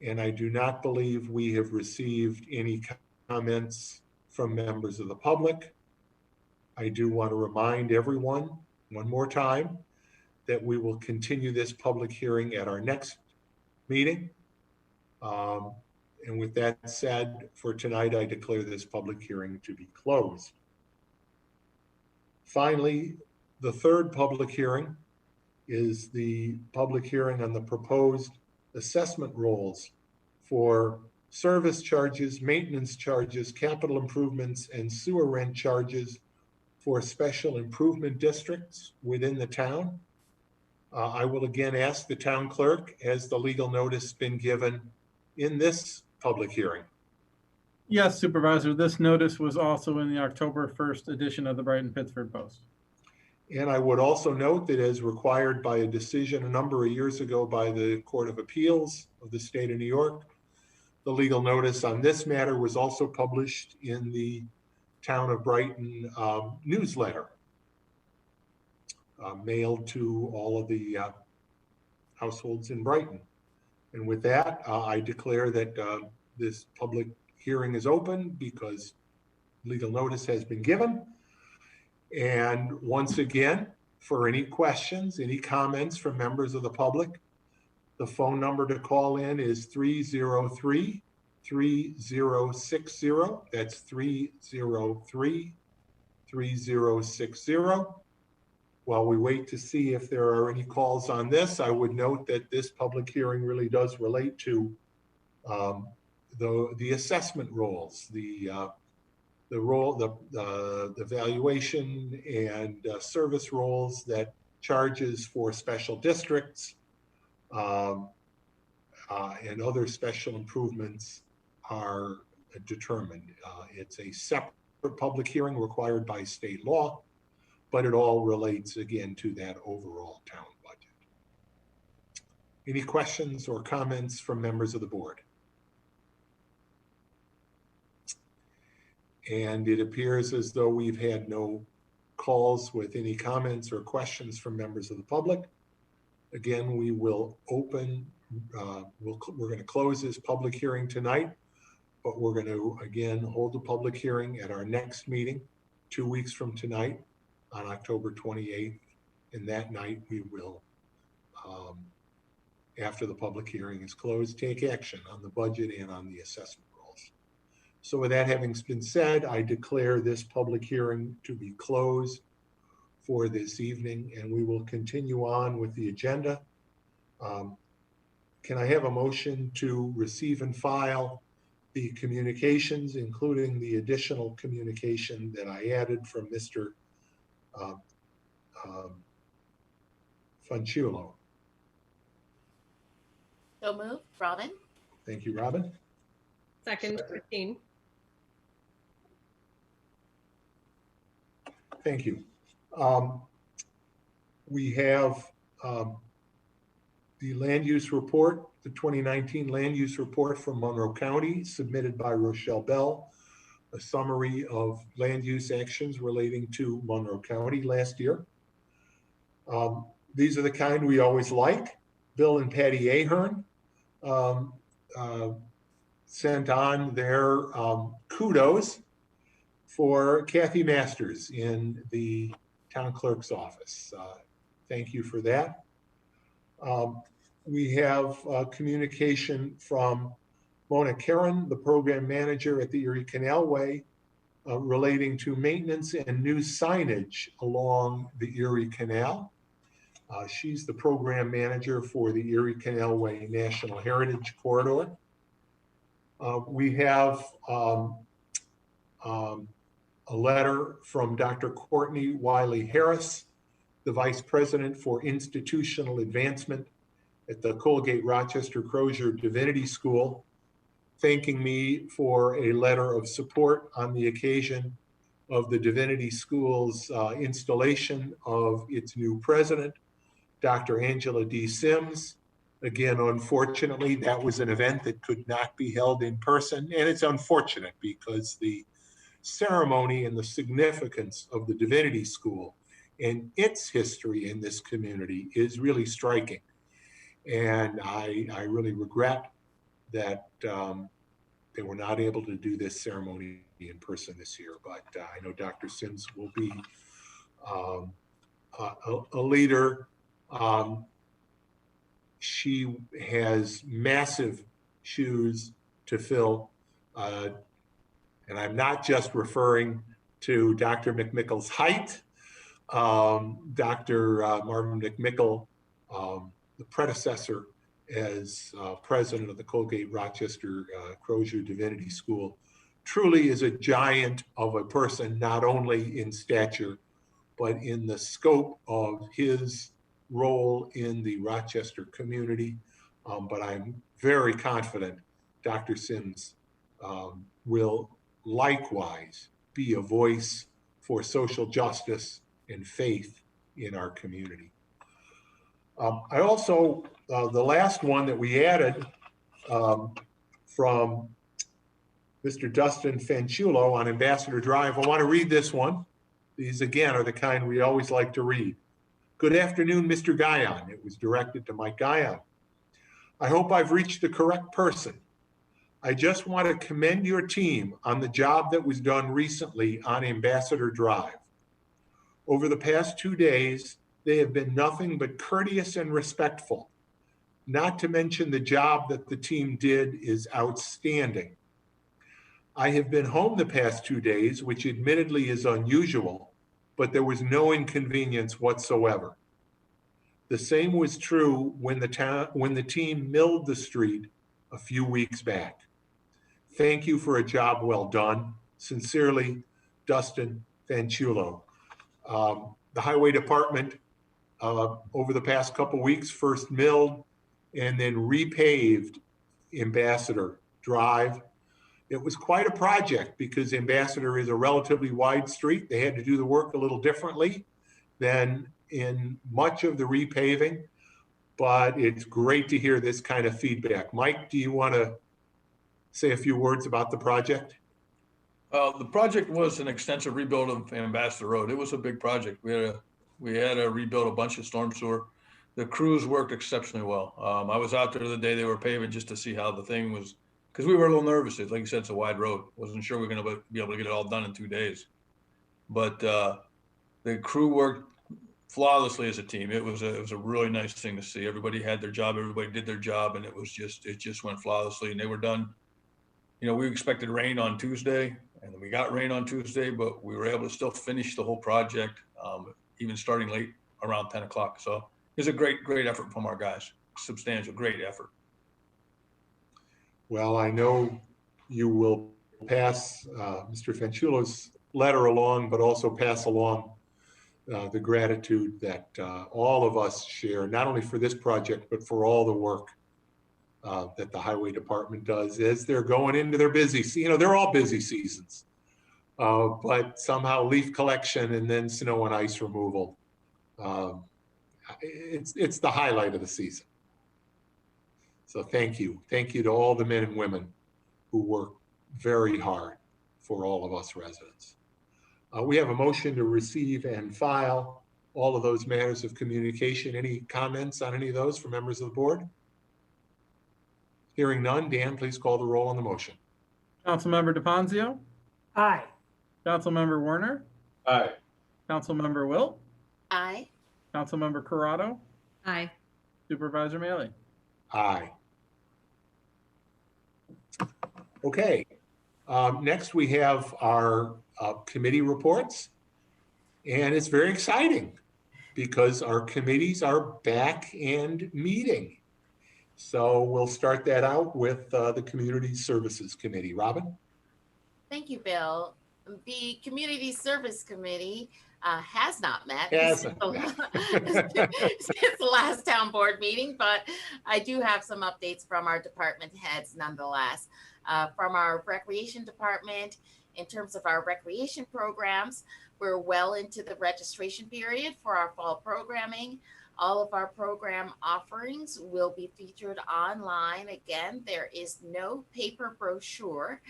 S1: And I do not believe we have received any comments from members of the public. I do want to remind everyone one more time that we will continue this public hearing at our next meeting. And with that said, for tonight, I declare this public hearing to be closed. Finally, the third public hearing is the public hearing on the proposed assessment rolls for service charges, maintenance charges, capital improvements, and sewer rent charges for special improvement districts within the town. I will again ask the town clerk, has the legal notice been given in this public hearing?
S5: Yes, Supervisor, this notice was also in the October 1st edition of the Brighton Pittsford Post.
S1: And I would also note that as required by a decision a number of years ago by the Court of Appeals of the state of New York, the legal notice on this matter was also published in the Town of Brighton newsletter, mailed to all of the households in Brighton. And with that, I declare that this public hearing is open because legal notice has been given. And once again, for any questions, any comments from members of the public, the phone number to call in is 303-3060. That's 303-3060. While we wait to see if there are any calls on this, I would note that this public hearing really does relate to the assessment roles, the valuation and service roles that charges for special districts and other special improvements are determined. It's a separate public hearing required by state law, but it all relates again to that overall town budget. Any questions or comments from members of the board? And it appears as though we've had no calls with any comments or questions from members of the public. Again, we will open, we're going to close this public hearing tonight, but we're going to again hold the public hearing at our next meeting 2 weeks from tonight on October 28th. And that night we will, after the public hearing is closed, take action on the budget and on the assessment. So with that having been said, I declare this public hearing to be closed for this evening, and we will continue on with the agenda. Can I have a motion to receive and file the communications, including the additional communication that I added from Mr. Fanciullo?
S4: So moved. Robin?
S1: Thank you, Robin.
S10: Second, Christine.
S1: Thank you. We have the land use report, the 2019 land use report from Monroe County, submitted by Rochelle Bell, a summary of land use actions relating to Monroe County last year. These are the kind we always like. Bill and Patty Ahern sent on their kudos for Kathy Masters in the town clerk's office. Thank you for that. We have communication from Mona Karen, the program manager at the Erie Canalway, relating to maintenance and new signage along the Erie Canal. She's the program manager for the Erie Canalway National Heritage Corridor. We have a letter from Dr. Courtney Wiley Harris, the Vice President for Institutional Advancement at the Colgate Rochester Crozier Divinity School, thanking me for a letter of support on the occasion of the Divinity School's installation of its new president, Dr. Angela D. Sims. Again, unfortunately, that was an event that could not be held in person, and it's unfortunate because the ceremony and the significance of the Divinity School and its history in this community is really striking. And I really regret that they were not able to do this ceremony in person this year, but I know Dr. Sims will be a leader. She has massive shoes to fill. And I'm not just referring to Dr. McMickle's height. Dr. Marvin McMickle, the predecessor as president of the Colgate Rochester Crozier Divinity School, truly is a giant of a person, not only in stature, but in the scope of his role in the Rochester community. But I'm very confident Dr. Sims will likewise be a voice for social justice and faith in our community. I also, the last one that we added from Mr. Dustin Fanchulo on Ambassador Drive, I want to read this one. These, again, are the kind we always like to read. Good afternoon, Mr. Guyon. It was directed to Mike Guyon. I hope I've reached the correct person. I just want to commend your team on the job that was done recently on Ambassador Drive. Over the past 2 days, they have been nothing but courteous and respectful. Not to mention the job that the team did is outstanding. I have been home the past 2 days, which admittedly is unusual, but there was no inconvenience whatsoever. The same was true when the team milled the street a few weeks back. Thank you for a job well done. Sincerely, Dustin Fanchulo. The Highway Department over the past couple weeks first milled and then repaved Ambassador Drive. It was quite a project because Ambassador is a relatively wide street. They had to do the work a little differently than in much of the repaving, but it's great to hear this kind of feedback. Mike, do you want to say a few words about the project?
S6: The project was an extensive rebuild of Ambassador Road. It was a big project. We had to rebuild a bunch of storm sewer. The crews worked exceptionally well. I was out there the day they were paving just to see how the thing was, because we were a little nervous. Like you said, it's a wide road. Wasn't sure we were going to be able to get it all done in 2 days. But the crew worked flawlessly as a team. It was a really nice thing to see. Everybody had their job. Everybody did their job, and it just went flawlessly. And they were done. You know, we expected rain on Tuesday, and we got rain on Tuesday, but we were able to still finish the whole project, even starting late around 10 o'clock. So it was a great effort from our guys. Substantial, great effort.
S1: Well, I know you will pass Mr. Fanchulo's letter along, but also pass along the gratitude that all of us share, not only for this project, but for all the work that the Highway Department does as they're going into their busy season. You know, they're all busy seasons, but somehow leaf collection and then snow and ice removal, it's the highlight of the season. So thank you. Thank you to all the men and women who work very hard for all of us residents. We have a motion to receive and file all of those matters of communication. Any comments on any of those from members of the board? Hearing none, Dan, please call the roll on the motion.
S5: Councilmember DePonzio,
S9: Aye.
S5: Councilmember Werner,
S3: Aye.
S5: Councilmember Wilt,
S4: Aye.
S5: Councilmember Corrado,
S10: Aye.
S5: Supervisor Maley.
S1: Aye. Okay. Next, we have our committee reports. And it's very exciting because our committees are back and meeting. So we'll start that out with the Community Services Committee. Robin?
S4: Thank you, Bill. The Community Service Committee has not met
S1: Hasn't
S4: since the last town board meeting, but I do have some updates from our department heads nonetheless. From our recreation department, in terms of our recreation programs, we're well into the registration period for our fall programming. All of our program offerings will be featured online. Again, there is no paper brochure.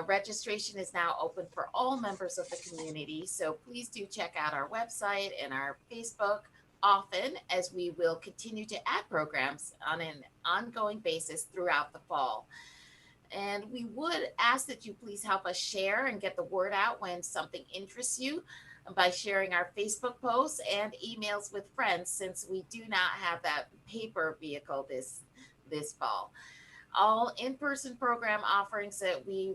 S4: Registration is now open for all members of the community. So please do check out our website and our Facebook often, as we will continue to add programs on an ongoing basis throughout the fall. And we would ask that you please help us share and get the word out when something interests you by sharing our Facebook posts and emails with friends, since we do not have that paper vehicle this fall. All in-person program offerings that we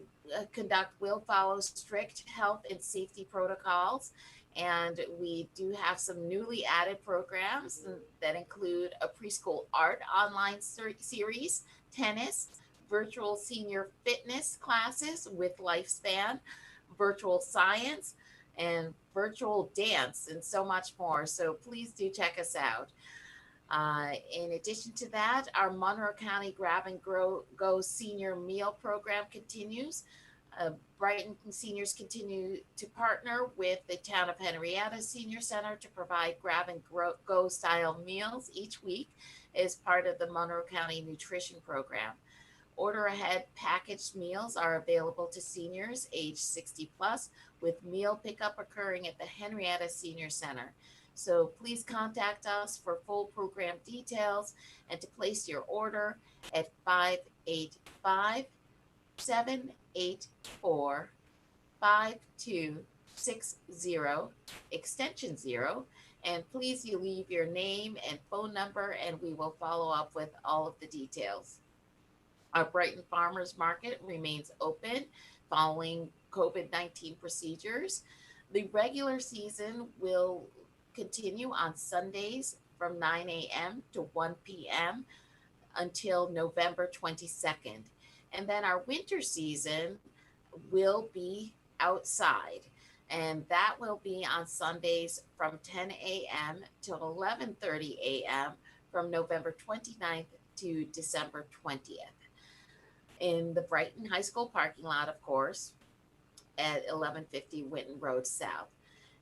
S4: conduct will follow strict health and safety protocols. And we do have some newly added programs that include a preschool art online series, tennis, virtual senior fitness classes with Lifespan, virtual science, and virtual dance, and so much more. So please do check us out. In addition to that, our Monroe County Grab and Go Senior Meal Program continues. Brighton seniors continue to partner with the Town of Henrietta Senior Center to provide grab and go style meals each week as part of the Monroe County Nutrition Program. Order ahead packaged meals are available to seniors age 60 plus, with meal pickup occurring at the Henrietta Senior Center. So please contact us for full program details and to place your order at 585-784-5260, extension 0. And please, you leave your name and phone number, and we will follow up with all of the details. Our Brighton Farmers Market remains open following COVID-19 procedures. The regular season will continue on Sundays from 9 a.m. to 1 p.m. until November 22nd. And then our winter season will be outside, and that will be on Sundays from 10 a.m. to 11:30 a.m. from November 29th to December 20th. In the Brighton High School parking lot, of course, at 1150 Winton Road South.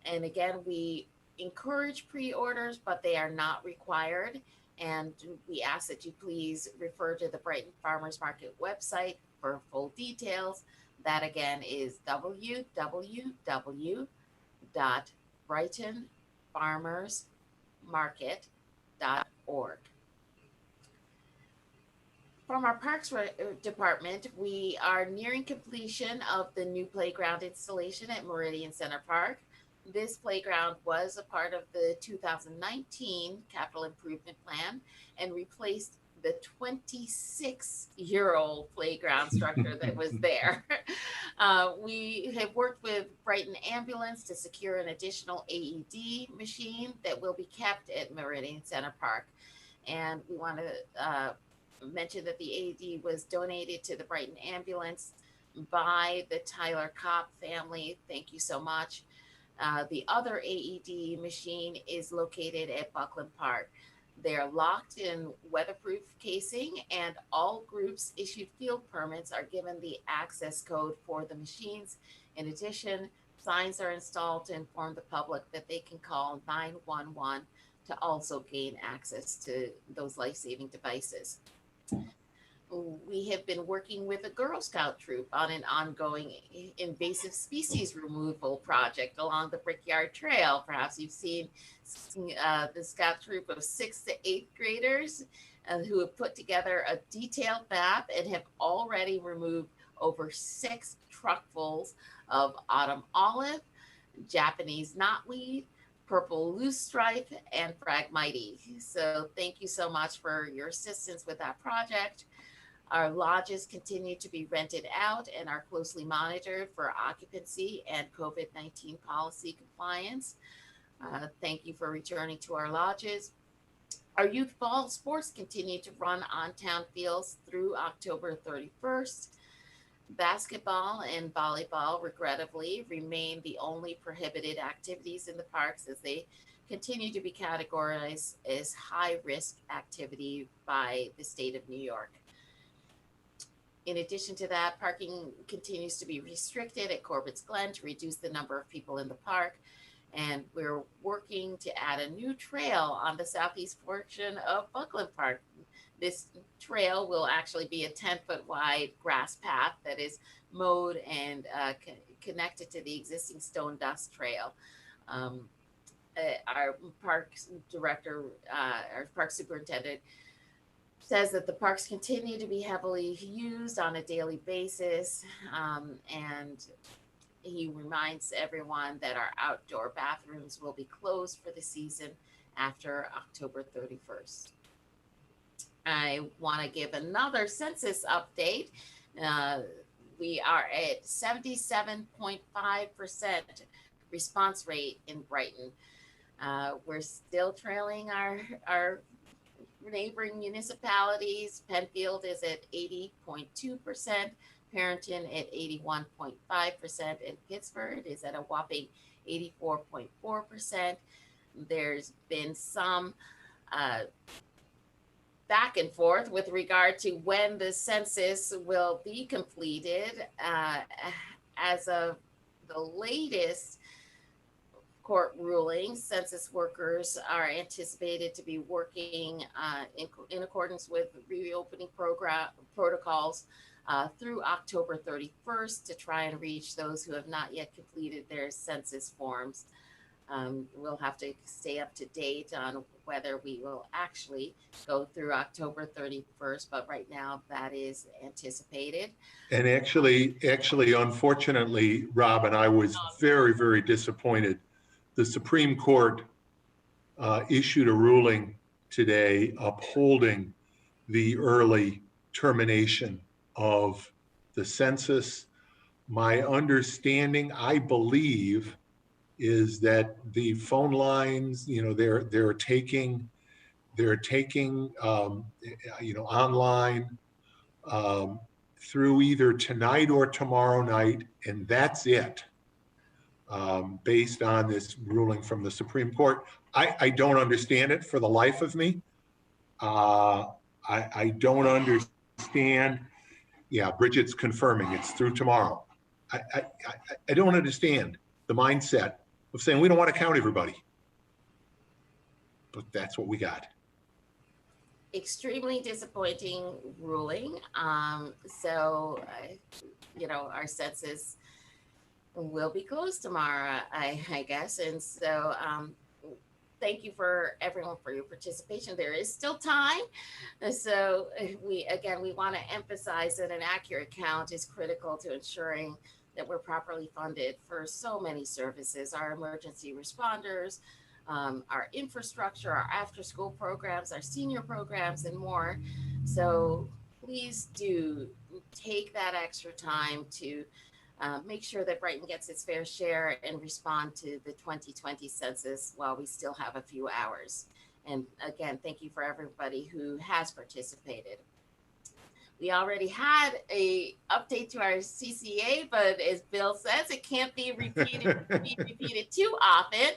S4: And again, we encourage pre-orders, but they are not required. And we ask that you please refer to the Brighton Farmers Market website for full details. That again is www.brightonfarmersmarket.org. From our Parks Department, we are nearing completion of the new playground installation at Meridian Center Park. This playground was a part of the 2019 capital improvement plan and replaced the 26-year-old playground structure that was there. We have worked with Brighton Ambulance to secure an additional AED machine that will be kept at Meridian Center Park. And we want to mention that the AED was donated to the Brighton Ambulance by the Tyler Kopp family. Thank you so much. The other AED machine is located at Buckland Park. They're locked in weatherproof casing, and all groups issued field permits are given the access code for the machines. In addition, signs are installed to inform the public that they can call 911 to also gain access to those life-saving devices. We have been working with a Girl Scout troop on an ongoing invasive species removal project along the Brickyard Trail. Perhaps you've seen the Scout troop of 6th to 8th graders who have put together a detailed map and have already removed over 6 truckfuls of autumn olive, Japanese knotweed, purple loosestrife, and Phragmites. So thank you so much for your assistance with that project. Our lodges continue to be rented out and are closely monitored for occupancy and COVID-19 policy compliance. Thank you for returning to our lodges. Our youth fall sports continue to run on town fields through October 31st. Basketball and volleyball, regrettably, remain the only prohibited activities in the parks as they continue to be categorized as high-risk activity by the state of New York. In addition to that, parking continues to be restricted at Corbett's Glen to reduce the number of people in the park. And we're working to add a new trail on the southeast portion of Buckland Park. This trail will actually be a 10-foot wide grass path that is mowed and connected to the existing stone dust trail. Our parks director, our park superintendent, says that the parks continue to be heavily used on a daily basis, and he reminds everyone that our outdoor bathrooms will be closed for the season after October 31st. I want to give another census update. We are at 77.5% response rate in Brighton. We're still trailing our neighboring municipalities. Penfield is at 80.2%, Parrington at 81.5%, and Pittsburgh is at a whopping 84.4%. There's been some back and forth with regard to when the census will be completed. As of the latest court ruling, census workers are anticipated to be working in accordance with reopening protocols through October 31st to try and reach those who have not yet completed their census forms. We'll have to stay up to date on whether we will actually go through October 31st, but right now that is anticipated.
S1: And actually, unfortunately, Robin, I was very, very disappointed. The Supreme Court issued a ruling today upholding the early termination of the census. My understanding, I believe, is that the phone lines, they're taking online through either tonight or tomorrow night, and that's it. Based on this ruling from the Supreme Court, I don't understand it for the life of me. I don't understand. Yeah, Bridget's confirming it's through tomorrow. I don't understand the mindset of saying we don't want to count everybody, but that's what we got.
S4: Extremely disappointing ruling. So, our census will be closed tomorrow, I guess. And so, thank you for everyone for your participation. There is still time. So we want to emphasize that an accurate count is critical to ensuring that we're properly funded for so many services, our emergency responders, our infrastructure, our after-school programs, our senior programs, and more. So please do take that extra time to make sure that Brighton gets its fair share and respond to the 2020 census while we still have a few hours. And again, thank you for everybody who has participated. We already had a update to our CCA, but as Bill says, it can't be repeated too often.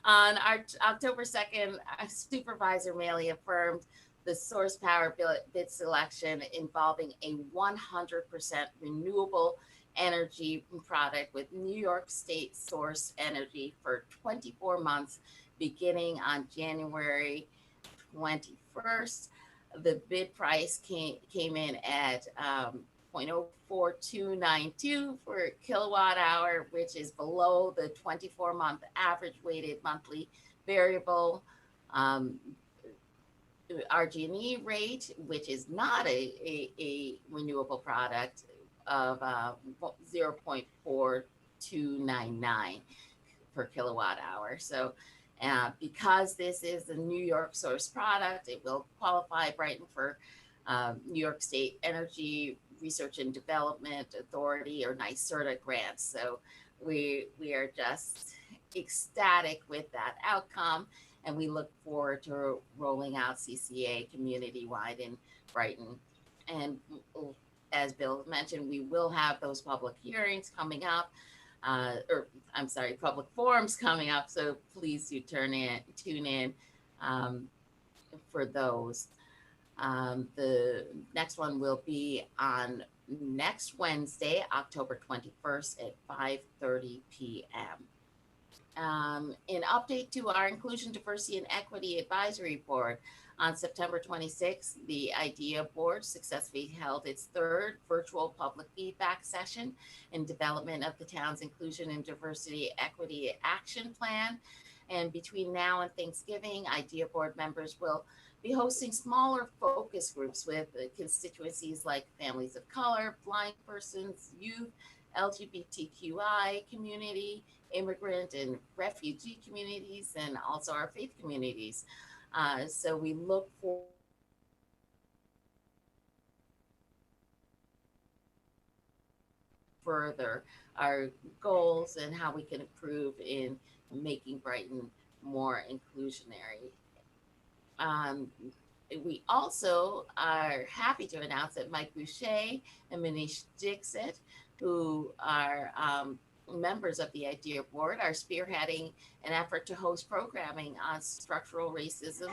S4: On our October 2nd, Supervisor Maley affirmed the source power bid selection involving a 100% renewable energy product with New York State Source Energy for 24 months, beginning on January 21st. The bid price came in at 0.04292 per kilowatt hour, which is below the 24-month average weighted monthly variable RG&E rate, which is not a renewable product, of 0.4299 per kilowatt hour. So because this is a New York source product, it will qualify Brighton for New York State Energy Research and Development Authority, or NYSERDA grants. So we are just ecstatic with that outcome, and we look forward to rolling out CCA community-wide in Brighton. And as Bill mentioned, we will have those public hearings coming up, public forums coming up. So please do tune in for those. The next one will be on next Wednesday, October 21st at 5:30 p.m. An update to our Inclusion, Diversity, and Equity Advisory Board. On September 26th, the IDEA Board successfully held its third virtual public feedback session in development of the town's Inclusion and Diversity Equity Action Plan. And between now and Thanksgiving, IDEA Board members will be hosting smaller focus groups with constituencies like families of color, blind persons, youth, LGBTQI community, immigrant and refugee communities, and also our faith communities. So we look for further our goals and how we can improve in making Brighton more inclusionary. We also are happy to announce that Mike Boucher and Manish Dixit, who are members of the IDEA Board, are spearheading an effort to host programming on structural racism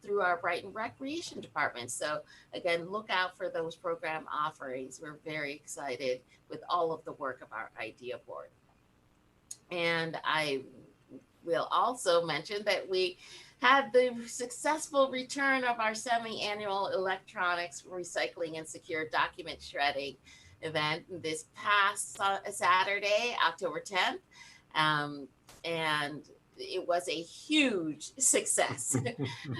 S4: through our Brighton Recreation Department. So again, look out for those program offerings. We're very excited with all of the work of our idea board. And I will also mention that we had the successful return of our semi-annual electronics recycling and secure document shredding event this past Saturday, October 10th. And it was a huge success.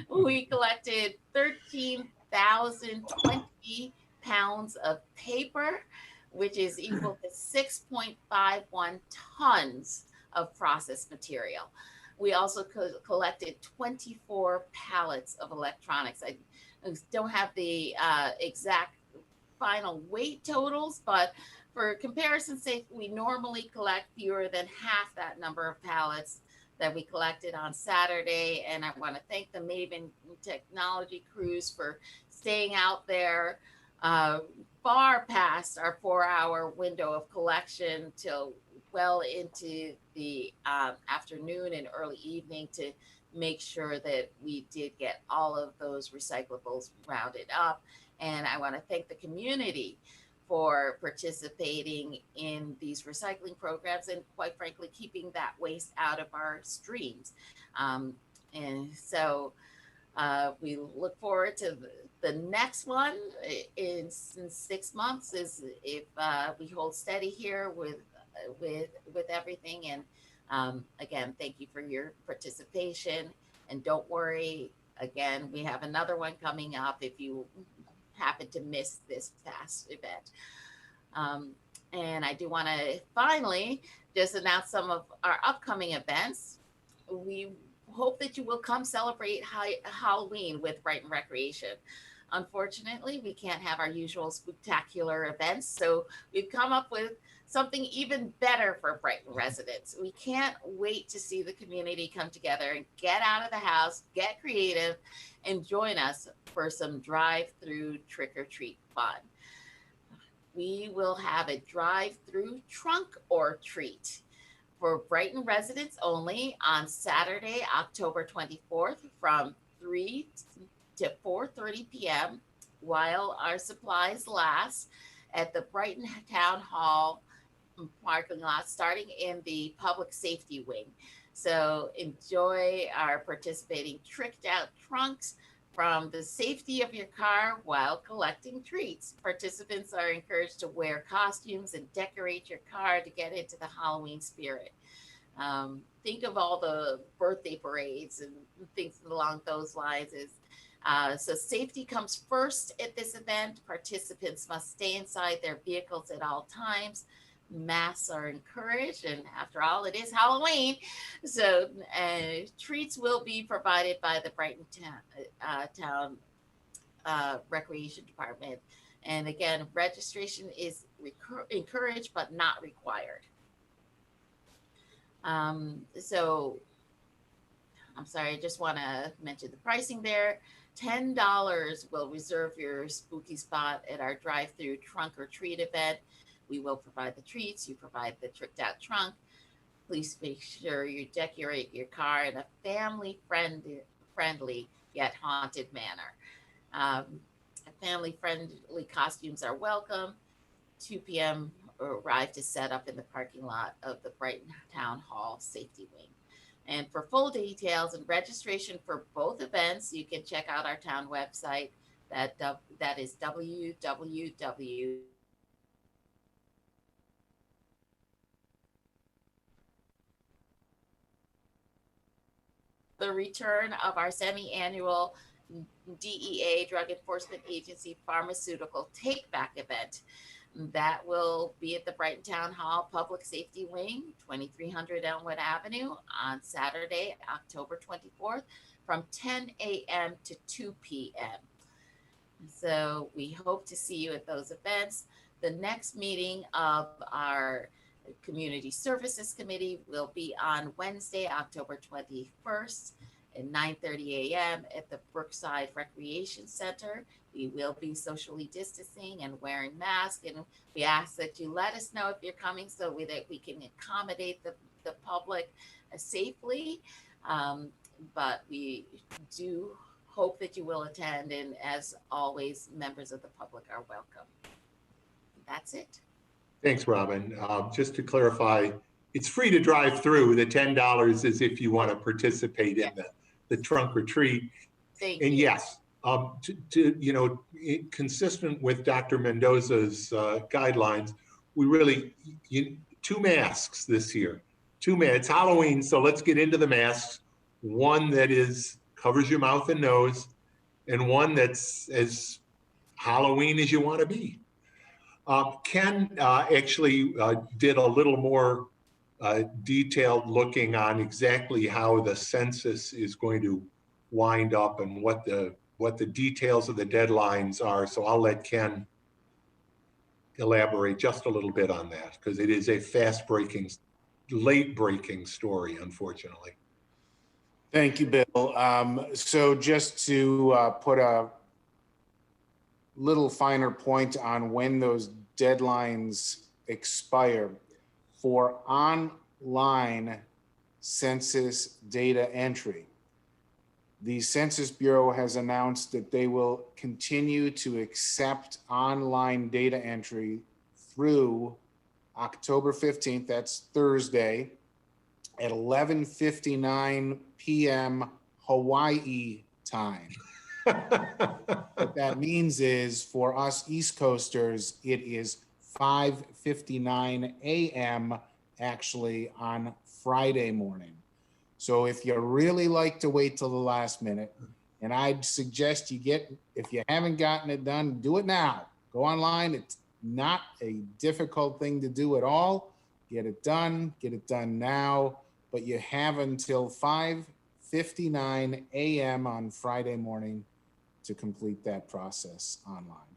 S4: We collected 13,020 pounds of paper, which is equal to 6.51 tons of processed material. We also collected 24 pallets of electronics. I don't have the exact final weight totals, but for comparison's sake, we normally collect fewer than half that number of pallets that we collected on Saturday. And I want to thank the Maven technology crews for staying out there far past our 4-hour window of collection till well into the afternoon and early evening to make sure that we did get all of those recyclables rounded up. And I want to thank the community for participating in these recycling programs and, quite frankly, keeping that waste out of our streams. And so we look forward to the next one in 6 months, is if we hold steady here with everything. And again, thank you for your participation. And don't worry, again, we have another one coming up if you happen to miss this past event. And I do want to finally just announce some of our upcoming events. We hope that you will come celebrate Halloween with Brighton Recreation. Unfortunately, we can't have our usual spectacular events, so we've come up with something even better for Brighton residents. We can't wait to see the community come together and get out of the house, get creative, and join us for some drive-through trick-or-treat fun. We will have a drive-through trunk or treat for Brighton residents only on Saturday, October 24th from 3 to 4:30 p.m. while our supplies last at the Brighton Town Hall parking lot, starting in the public safety wing. So enjoy our participating tricked out trunks from the safety of your car while collecting treats. Participants are encouraged to wear costumes and decorate your car to get into the Halloween spirit. Think of all the birthday parades and things along those lines. So safety comes first at this event. Participants must stay inside their vehicles at all times. Masks are encouraged, and after all, it is Halloween. So treats will be provided by the Brighton Town Recreation Department. And again, registration is encouraged but not required. So I'm sorry, I just want to mention the pricing there. $10 will reserve your spooky spot at our drive-through trunk or treat event. We will provide the treats, you provide the tricked out trunk. Please make sure you decorate your car in a family-friendly yet haunted manner. Family-friendly costumes are welcome. 2 p.m. arrive to set up in the parking lot of the Brighton Town Hall Safety Wing. And for full details and registration for both events, you can check out our town website. That is www. The return of our semi-annual DEA, Drug Enforcement Agency, pharmaceutical take-back event. That will be at the Brighton Town Hall Public Safety Wing, 2300 Elmwood Avenue on Saturday, October 24th from 10 a.m. to 2 p.m. So we hope to see you at those events. The next meeting of our Community Services Committee will be on Wednesday, October 21st at 9:30 a.m. at the Brookside Recreation Center. We will be socially distancing and wearing masks, and we ask that you let us know if you're coming so that we can accommodate the public safely. But we do hope that you will attend. And as always, members of the public are welcome. That's it.
S1: Thanks, Robin. Just to clarify, it's free to drive through. The $10 is if you want to participate in the trunk or treat.
S4: Thank
S1: And
S4: you.
S1: yes, consistent with Dr. Mendoza's guidelines, we really, 2 masks this year. 2 masks. It's Halloween, so let's get into the masks. One that covers your mouth and nose, and one that's as Halloween as you want to be. Ken actually did a little more detailed looking on exactly how the census is going to wind up and what the details of the deadlines are. So I'll let Ken elaborate just a little bit on that, because it is a late-breaking story, unfortunately.
S11: Thank you, Bill. So just to put a little finer point on when those deadlines expire, for online census data entry, the Census Bureau has announced that they will continue to accept online data entry through October 15th, that's Thursday, at 11:59 p.m. Hawaii time. What that means is, for us East Coasters, it is 5:59 a.m. actually on Friday morning. So if you really like to wait till the last minute, and I'd suggest if you haven't gotten it done, do it now. Go online. It's not a difficult thing to do at all. Get it done now, but you have until 5:59 a.m. on Friday morning to complete that process online.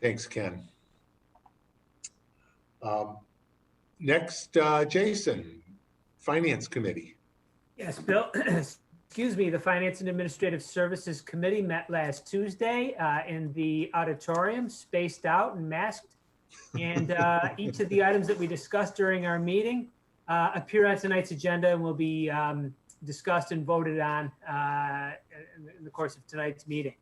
S1: Thanks, Ken. Next, Jason, Finance Committee.
S9: Yes, Bill. Excuse me. The Finance and Administrative Services Committee met last Tuesday in the auditorium, spaced out and masked. And each of the items that we discussed during our meeting appear on tonight's agenda and will be discussed and voted on in the course of tonight's meeting.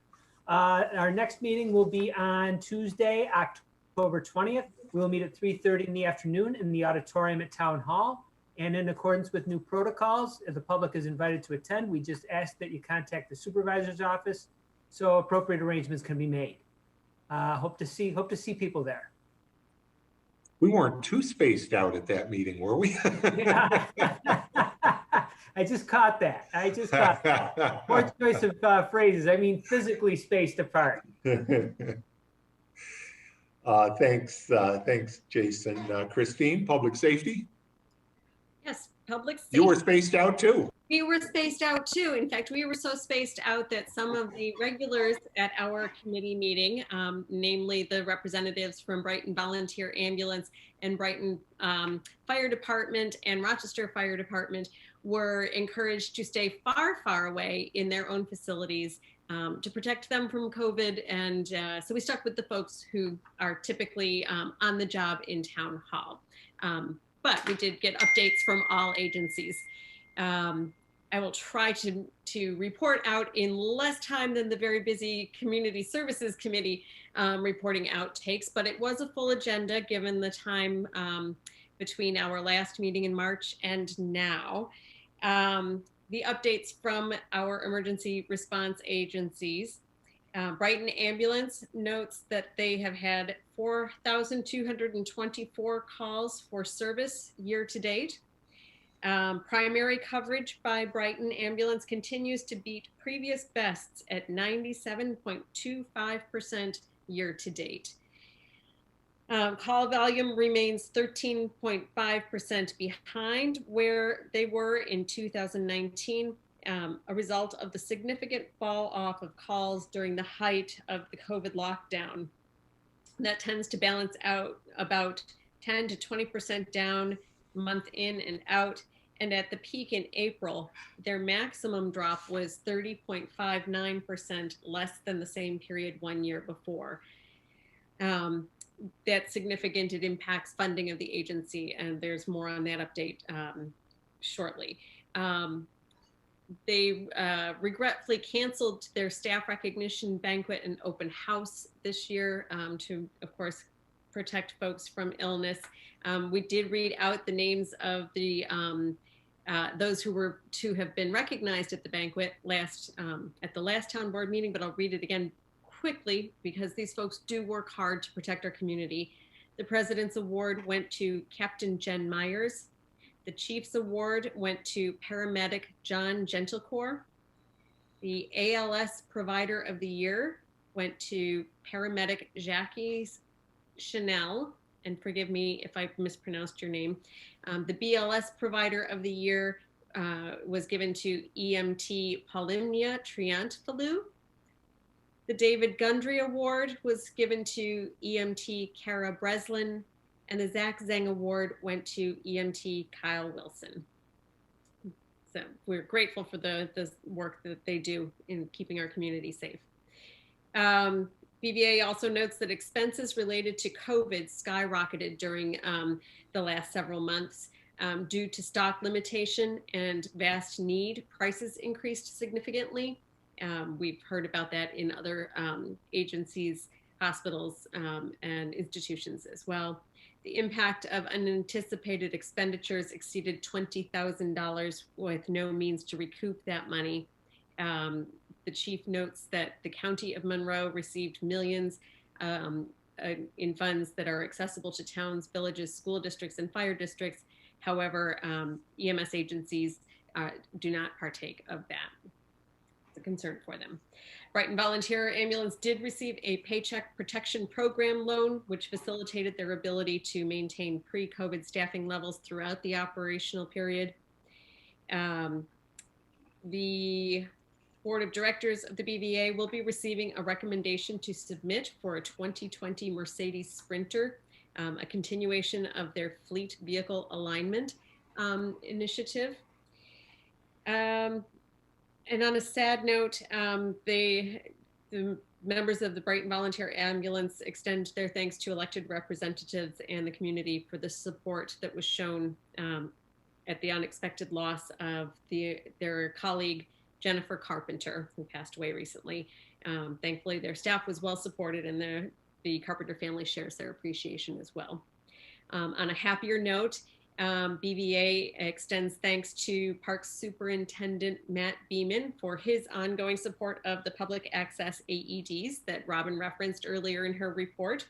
S9: Our next meeting will be on Tuesday, October 20th. We will meet at 3:30 in the afternoon in the auditorium at Town Hall. And in accordance with new protocols, the public is invited to attend. We just ask that you contact the supervisor's office so appropriate arrangements can be made. Hope to see people there.
S1: We weren't too spaced out at that meeting, were we?
S9: Yeah. I just caught that. Poor choice of phrases. I mean, physically spaced apart.
S1: Thanks, Jason. Christine, Public Safety?
S10: Yes, public safety.
S1: You were spaced out too.
S10: We were spaced out too. In fact, we were so spaced out that some of the regulars at our committee meeting, namely the representatives from Brighton Volunteer Ambulance and Brighton Fire Department and Rochester Fire Department, were encouraged to stay far, far away in their own facilities to protect them from COVID. And so we stuck with the folks who are typically on the job in Town Hall. But we did get updates from all agencies. I will try to report out in less time than the very busy Community Services Committee reporting out takes, but it was a full agenda given the time between our last meeting in March and now. The updates from our emergency response agencies. Brighton Ambulance notes that they have had 4,224 calls for service year to date. Primary coverage by Brighton Ambulance continues to beat previous bests at 97.25% year to date. Call volume remains 13.5% behind where they were in 2019, a result of the significant fall off of calls during the height of the COVID lockdown. That tends to balance out about 10 to 20% down month in and out. And at the peak in April, their maximum drop was 30.59% less than the same period 1 year before. That's significant. It impacts funding of the agency, and there's more on that update shortly. They regretfully canceled their staff recognition banquet and open house this year to, of course, protect folks from illness. We did read out the names of the those who were to have been recognized at the banquet at the last town board meeting, but I'll read it again quickly because these folks do work hard to protect our community. The President's Award went to Captain Jen Myers. The Chief's Award went to paramedic John Gentlecore. The ALS Provider of the Year went to paramedic Jackie Chanel, and forgive me if I mispronounced your name. The BLS Provider of the Year was given to EMT Paulinia Triantafalou. The David Gundry Award was given to EMT Kara Breslin, and the Zach Zeng Award went to EMT Kyle Wilson. So we're grateful for the work that they do in keeping our community safe. BVA also notes that expenses related to COVID skyrocketed during the last several months. Due to stock limitation and vast need, prices increased significantly. We've heard about that in other agencies, hospitals, and institutions as well. The impact of unanticipated expenditures exceeded $20,000 with no means to recoup that money. The chief notes that the County of Monroe received millions in funds that are accessible to towns, villages, school districts, and fire districts. However, EMS agencies do not partake of that. It's a concern for them. Brighton Volunteer Ambulance did receive a Paycheck Protection Program loan, which facilitated their ability to maintain pre-COVID staffing levels throughout the operational period. The Board of Directors of the BVA will be receiving a recommendation to submit for a 2020 Mercedes Sprinter, a continuation of their fleet vehicle alignment initiative. And on a sad note, the members of the Brighton Volunteer Ambulance extend their thanks to elected representatives and the community for the support that was shown at the unexpected loss of their colleague, Jennifer Carpenter, who passed away recently. Thankfully, their staff was well supported, and the Carpenter family shares their appreciation as well. On a happier note, BVA extends thanks to Parks Superintendent Matt Beeman for his ongoing support of the public access AEDs that Robin referenced earlier in her report.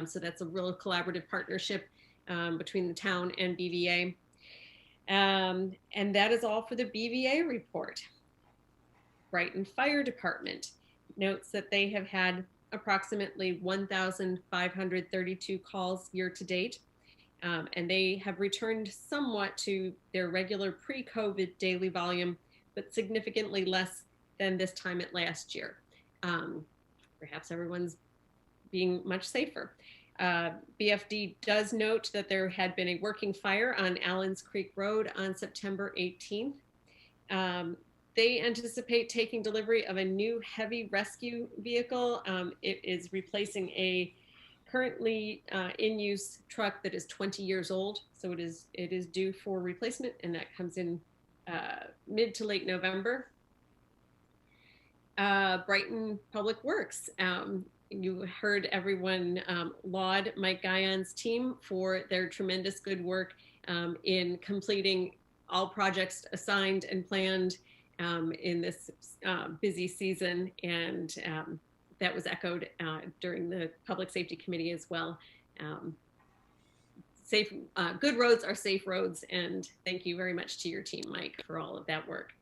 S10: So that's a real collaborative partnership between the town and BVA. And that is all for the BVA report. Brighton Fire Department notes that they have had approximately 1,532 calls year to date. And they have returned somewhat to their regular pre-COVID daily volume, but significantly less than this time at last year. Perhaps everyone's being much safer. BFD does note that there had been a working fire on Allens Creek Road on September 18th. They anticipate taking delivery of a new heavy rescue vehicle. It is replacing a currently in use truck that is 20 years old. So it is due for replacement, and that comes in mid to late November. Brighton Public Works. You heard everyone laud Mike Guyon's team for their tremendous good work in completing all projects assigned and planned in this busy season. And that was echoed during the Public Safety Committee as well. Good roads are safe roads, and thank you very much to your team, Mike, for all of that work.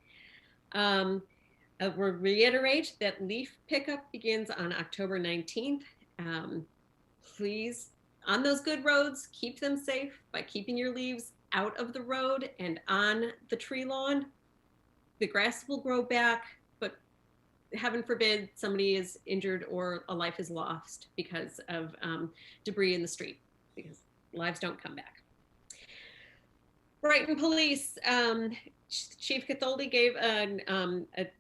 S10: We'll reiterate that leaf pickup begins on October 19th. Please, on those good roads, keep them safe by keeping your leaves out of the road and on the tree lawn. The grass will grow back, but heaven forbid somebody is injured or a life is lost because of debris in the street, because lives don't come back. Brighton Police, Chief Catholdi gave a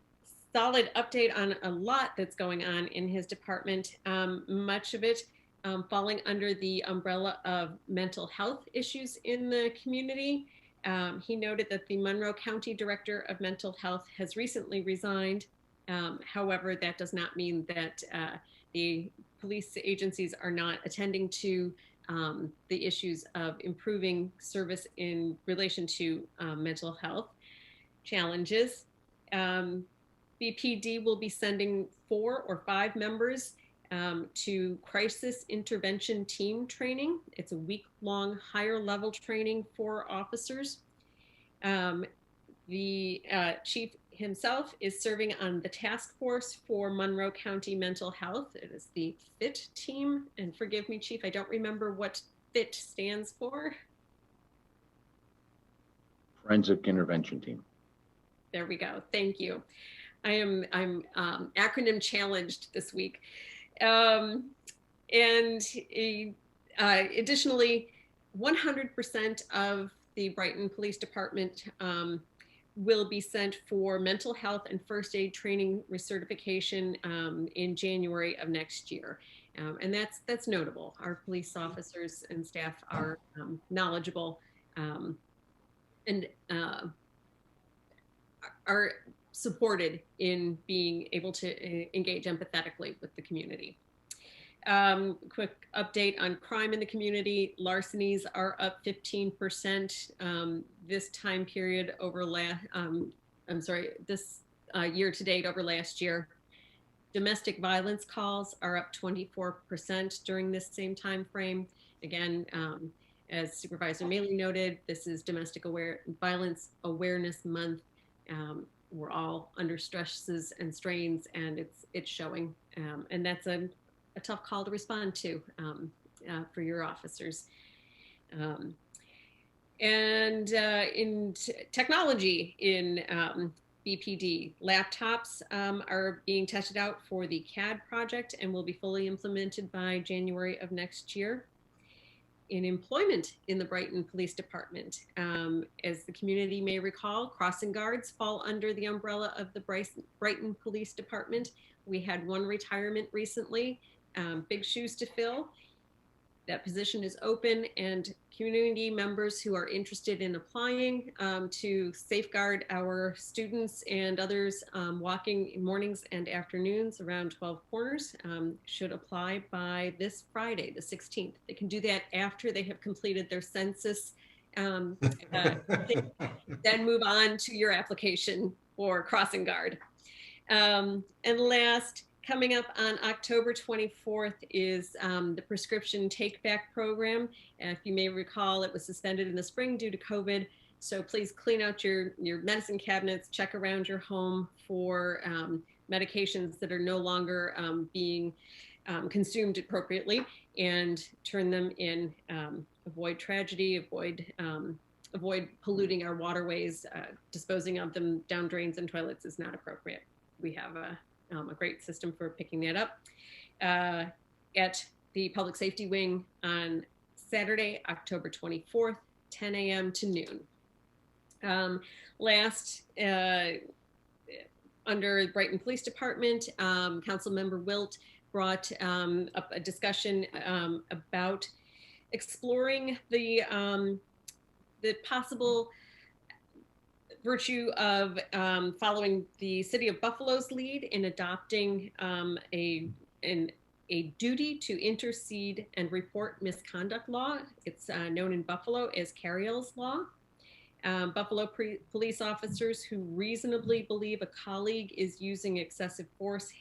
S10: solid update on a lot that's going on in his department, much of it falling under the umbrella of mental health issues in the community. He noted that the Monroe County Director of Mental Health has recently resigned. However, that does not mean that the police agencies are not attending to the issues of improving service in relation to mental health challenges. BPD will be sending 4 or 5 members to crisis intervention team training. It's a week-long higher level training for officers. The chief himself is serving on the task force for Monroe County Mental Health. It is the FIT team. And forgive me, Chief, I don't remember what FIT stands for.
S7: Forensic Intervention Team.
S10: There we go. Thank you. I'm acronym challenged this week. Additionally, 100% of the Brighton Police Department will be sent for mental health and first aid training recertification in January of next year. And that's notable. Our police officers and staff are knowledgeable and are supported in being able to engage empathetically with the community. Quick update on crime in the community. Larcenies are up 15% this time period over this year to date over last year. Domestic violence calls are up 24% during this same time frame. Again, as Supervisor Maley noted, this is Domestic Violence Awareness Month. We're all under stresses and strains, and it's showing. And that's a tough call to respond to for your officers. In technology in BPD, laptops are being tested out for the CAD project and will be fully implemented by January of next year. In employment in the Brighton Police Department, as the community may recall, crossing guards fall under the umbrella of the Brighton Police Department. We had one retirement recently, big shoes to fill. That position is open, and community members who are interested in applying to safeguard our students and others walking mornings and afternoons around 12 Corners should apply by this Friday, the 16th. They can do that after they have completed their census, then move on to your application for crossing guard. And last, coming up on October 24th is the prescription take-back program. If you may recall, it was suspended in the spring due to COVID. So please clean out your medicine cabinets, check around your home for medications that are no longer being consumed appropriately, and turn them in. Avoid tragedy, avoid polluting our waterways. Disposing of them down drains and toilets is not appropriate. We have a great system for picking that up at the Public Safety Wing on Saturday, October 24th, 10 a.m. to noon. Last, under Brighton Police Department, Councilmember Wilt brought up a discussion about exploring the possible virtue of following the City of Buffalo's lead in adopting a duty to intercede and report misconduct law. It's known in Buffalo as Carriel's Law. Buffalo police officers who reasonably believe a colleague is using excessive force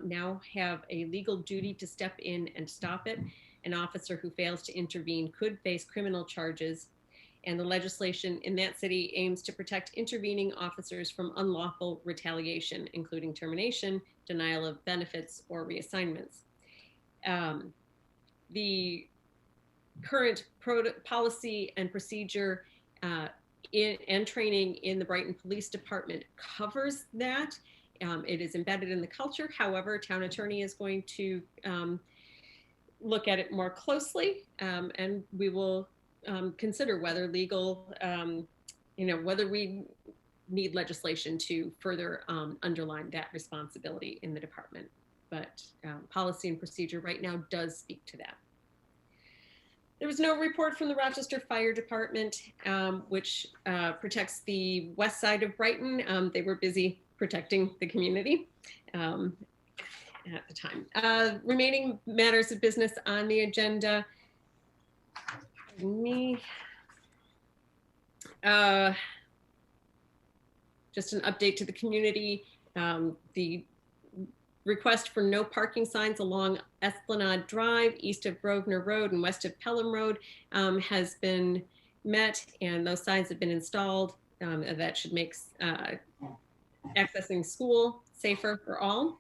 S10: now have a legal duty to step in and stop it. An officer who fails to intervene could face criminal charges. And the legislation in that city aims to protect intervening officers from unlawful retaliation, including termination, denial of benefits, or reassignments. The current policy and procedure and training in the Brighton Police Department covers that. It is embedded in the culture. However, town attorney is going to look at it more closely, and we will consider whether legal, whether we need legislation to further underline that responsibility in the department. But policy and procedure right now does speak to that. There was no report from the Rochester Fire Department, which protects the west side of Brighton. They were busy protecting the community at the time. Remaining matters of business on the agenda. Just an update to the community. The request for no parking signs along Esplanade Drive, east of Grosvenor Road and west of Pelham Road has been met, and those signs have been installed. That should make accessing school safer for all.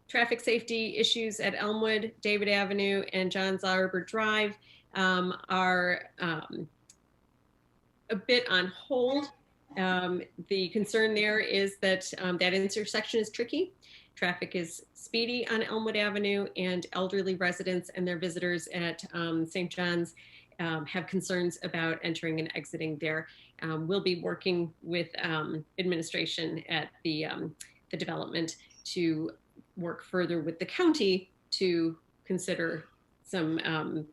S10: Traffic safety issues at Elmwood, David Avenue, and Johns Arbor Drive are a bit on hold. The concern there is that that intersection is tricky. Traffic is speedy on Elmwood Avenue, and elderly residents and their visitors at St. John's have concerns about entering and exiting there. We'll be working with administration at the development to work further with the county to consider some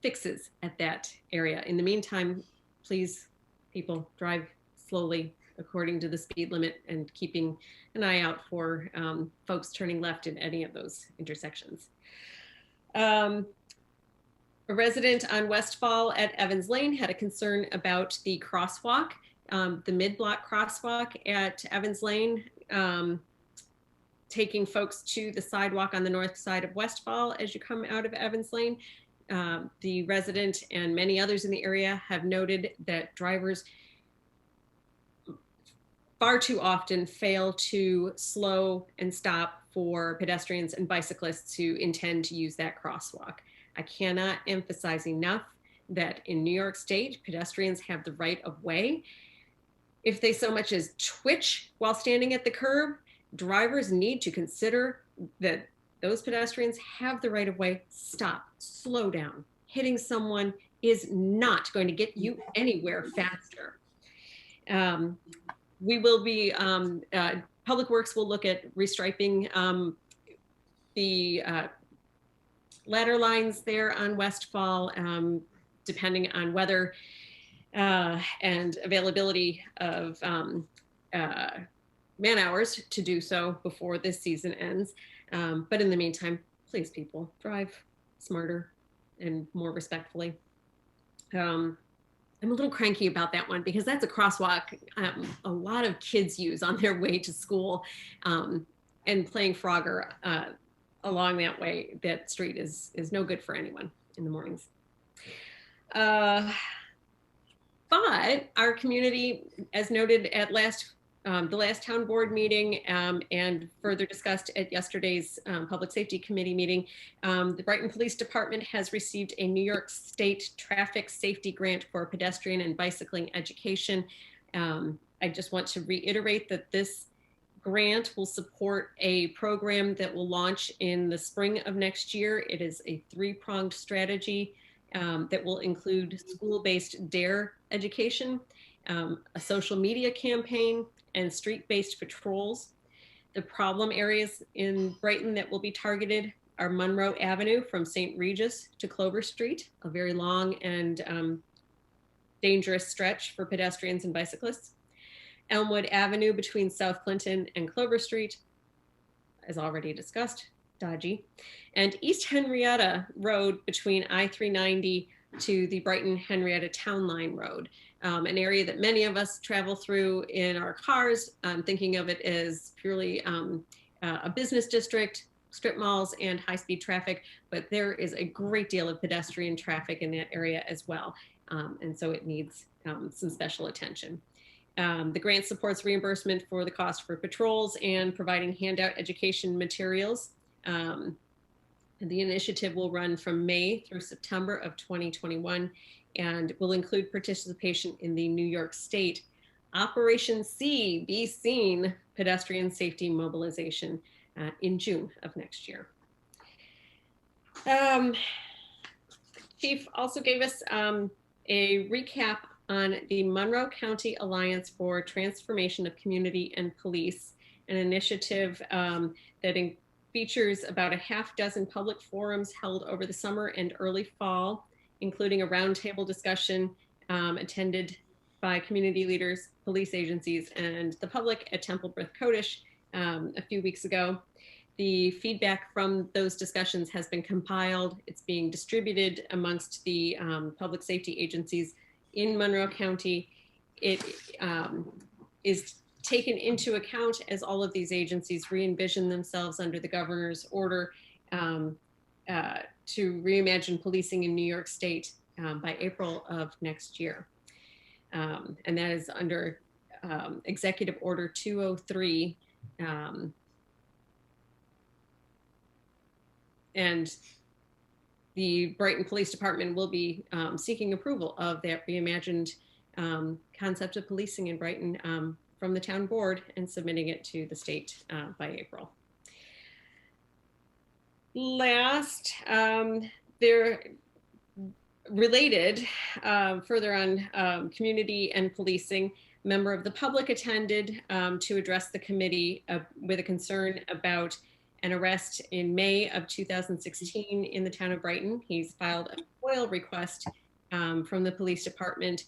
S10: fixes at that area. In the meantime, please, people, drive slowly according to the speed limit and keeping an eye out for folks turning left in any of those intersections. A resident on Westfall at Evans Lane had a concern about the crosswalk, the mid-block crosswalk at Evans Lane, taking folks to the sidewalk on the north side of Westfall as you come out of Evans Lane. The resident and many others in the area have noted that drivers far too often fail to slow and stop for pedestrians and bicyclists who intend to use that crosswalk. I cannot emphasize enough that in New York State, pedestrians have the right of way. If they so much as twitch while standing at the curb, drivers need to consider that those pedestrians have the right of way. Stop, slow down. Hitting someone is not going to get you anywhere faster. We will be, Public Works will look at restriping the ladder lines there on Westfall, depending on weather and availability of man hours to do so before this season ends. But in the meantime, please, people, drive smarter and more respectfully. I'm a little cranky about that one because that's a crosswalk a lot of kids use on their way to school, and playing Frogger along that way, that street is no good for anyone in the mornings. But our community, as noted at the last town board meeting and further discussed at yesterday's Public Safety Committee meeting, the Brighton Police Department has received a New York State traffic safety grant for pedestrian and bicycling education. I just want to reiterate that this grant will support a program that will launch in the spring of next year. It is a three-pronged strategy that will include school-based DARE education, a social media campaign, and street-based patrols. The problem areas in Brighton that will be targeted are Monroe Avenue from St. Regis to Clover Street, a very long and dangerous stretch for pedestrians and bicyclists. Elmwood Avenue between South Clinton and Clover Street, as already discussed, dodgy. And East Henrietta Road between I-390 to the Brighton Henrietta Town Line Road, an area that many of us travel through in our cars, thinking of it as purely a business district, strip malls, and high-speed traffic, but there is a great deal of pedestrian traffic in that area as well, and so it needs some special attention. The grant supports reimbursement for the cost for patrols and providing handout education materials. The initiative will run from May through September of 2021 and will include participation in the New York State Operation C, Be Seen pedestrian safety mobilization in June of next year. Chief also gave us a recap on the Monroe County Alliance for Transformation of Community and Police, an initiative that features about a half dozen public forums held over the summer and early fall, including a roundtable discussion attended by community leaders, police agencies, and the public at Temple Brith Codish a few weeks ago. The feedback from those discussions has been compiled. It's being distributed amongst the public safety agencies in Monroe County. It is taken into account as all of these agencies re-envision themselves under the governor's order to reimagine policing in New York State by April of next year. And that is under Executive Order 203. And the Brighton Police Department will be seeking approval of that reimagined concept of policing in Brighton from the town board and submitting it to the state by April. Last, they're related further on community and policing. A member of the public attended to address the committee with a concern about an arrest in May of 2016 in the town of Brighton. He's filed a FOIL request from the police department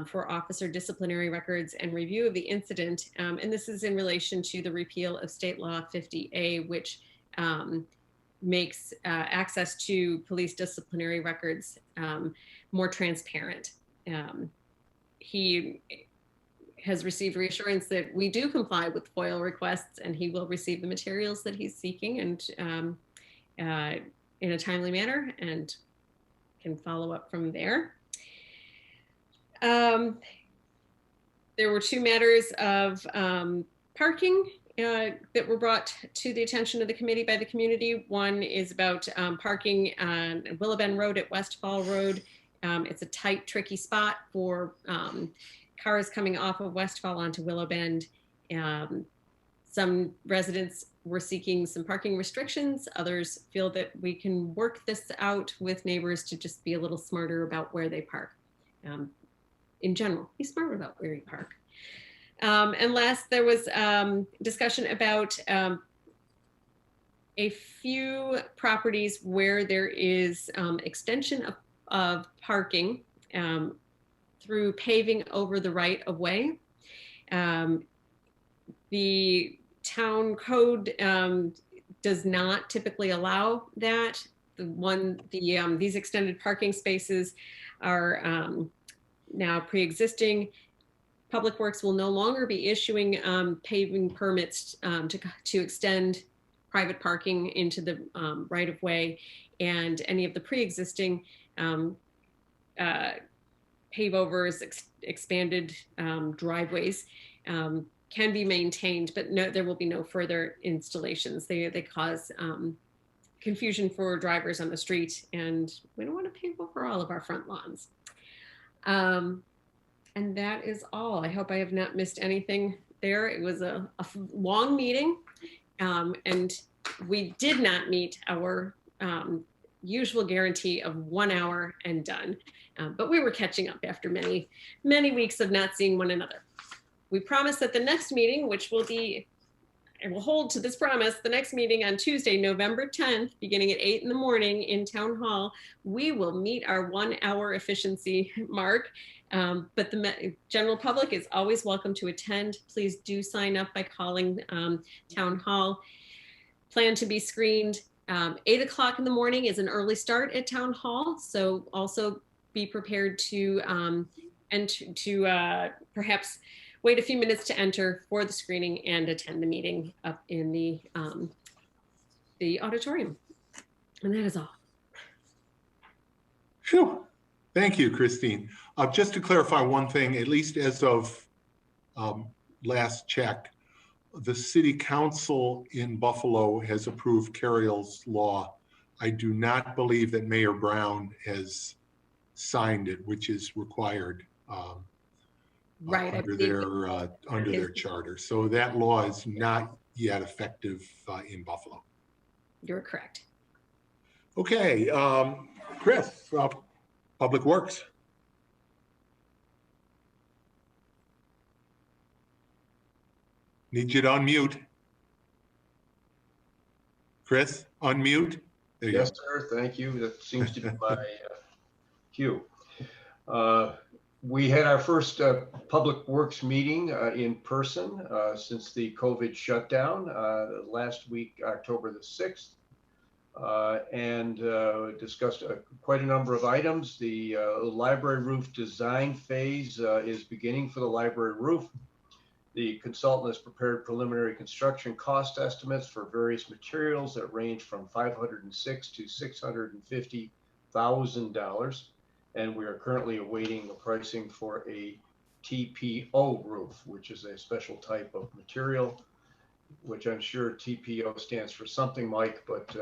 S10: for officer disciplinary records and review of the incident. And this is in relation to the repeal of state law 50A, which makes access to police disciplinary records more transparent. He has received reassurance that we do comply with FOIL requests, and he will receive the materials that he's seeking and in a timely manner, and can follow up from there. There were two matters of parking that were brought to the attention of the committee by the community. One is about parking on Willow Bend Road at Westfall Road. It's a tight, tricky spot for cars coming off of Westfall onto Willow Bend. Some residents were seeking some parking restrictions. Others feel that we can work this out with neighbors to just be a little smarter about where they park. In general, be smart about where you park. And last, there was discussion about a few properties where there is extension of parking through paving over the right of way. The town code does not typically allow that. These extended parking spaces are now pre-existing. Public Works will no longer be issuing paving permits to extend private parking into the right of way, and any of the pre-existing pave overs, expanded driveways can be maintained, but no, there will be no further installations. They cause confusion for drivers on the street, and we don't want to pave over all of our front lawns. And that is all. I hope I have not missed anything there. It was a long meeting, and we did not meet our usual guarantee of 1 hour and done. But we were catching up after many, many weeks of not seeing one another. We promise that the next meeting, which will be, I will hold to this promise, the next meeting on Tuesday, November 10th, beginning at 8 in the morning in Town Hall, we will meet our 1 hour efficiency mark. But the general public is always welcome to attend. Please do sign up by calling Town Hall. Plan to be screened. 8 o'clock in the morning is an early start at Town Hall, so also be prepared to perhaps wait a few minutes to enter for the screening and attend the meeting up in the auditorium. And that is all.
S1: Phew. Thank you, Christine. Just to clarify one thing, at least as of last check, the city council in Buffalo has approved Carroll's law. I do not believe that Mayor Brown has signed it, which is required under their charter. So that law is not yet effective in Buffalo.
S10: You're correct.
S1: Okay, Chris, Public Works. Need you to unmute. Chris, unmute. There you
S3: Yes,
S1: go.
S3: sir. Thank you. That seems to be my cue. We had our first Public Works meeting in person since the COVID shutdown last week, October the 6th, and discussed quite a number of items. The library roof design phase is beginning for the library roof. The consultant has prepared preliminary construction cost estimates for various materials that range from $506,000 to $650,000. And we are currently awaiting the pricing for a TPO roof, which is a special type of material, which I'm sure TPO stands for something, Mike, but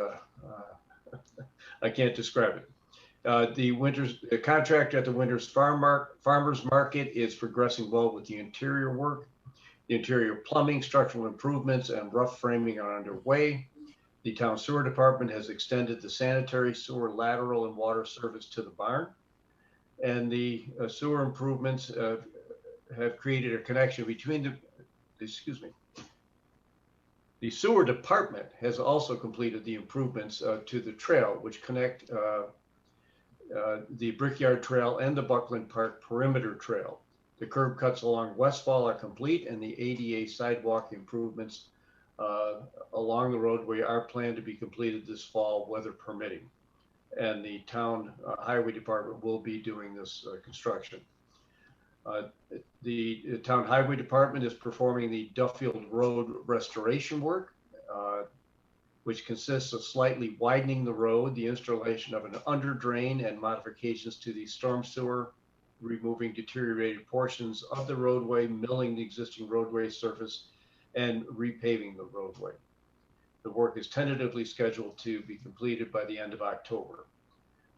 S3: I can't describe it. The contract at the Winters Farmers Market is progressing well with the interior work. The interior plumbing, structural improvements, and rough framing are underway. The town sewer department has extended the sanitary sewer lateral and water service to the barn. And the sewer improvements have created a connection between the sewer department has also completed the improvements to the trail, which connect the Brickyard Trail and the Buckland Park Perimeter Trail. The curb cuts along Westfall are complete, and the ADA sidewalk improvements along the roadway are planned to be completed this fall, weather permitting. And the town highway department will be doing this construction. The town highway department is performing the Duffield Road restoration work, which consists of slightly widening the road, the installation of an under drain, and modifications to the storm sewer, removing deteriorated portions of the roadway, milling the existing roadway surface, and repaving the roadway. The work is tentatively scheduled to be completed by the end of October.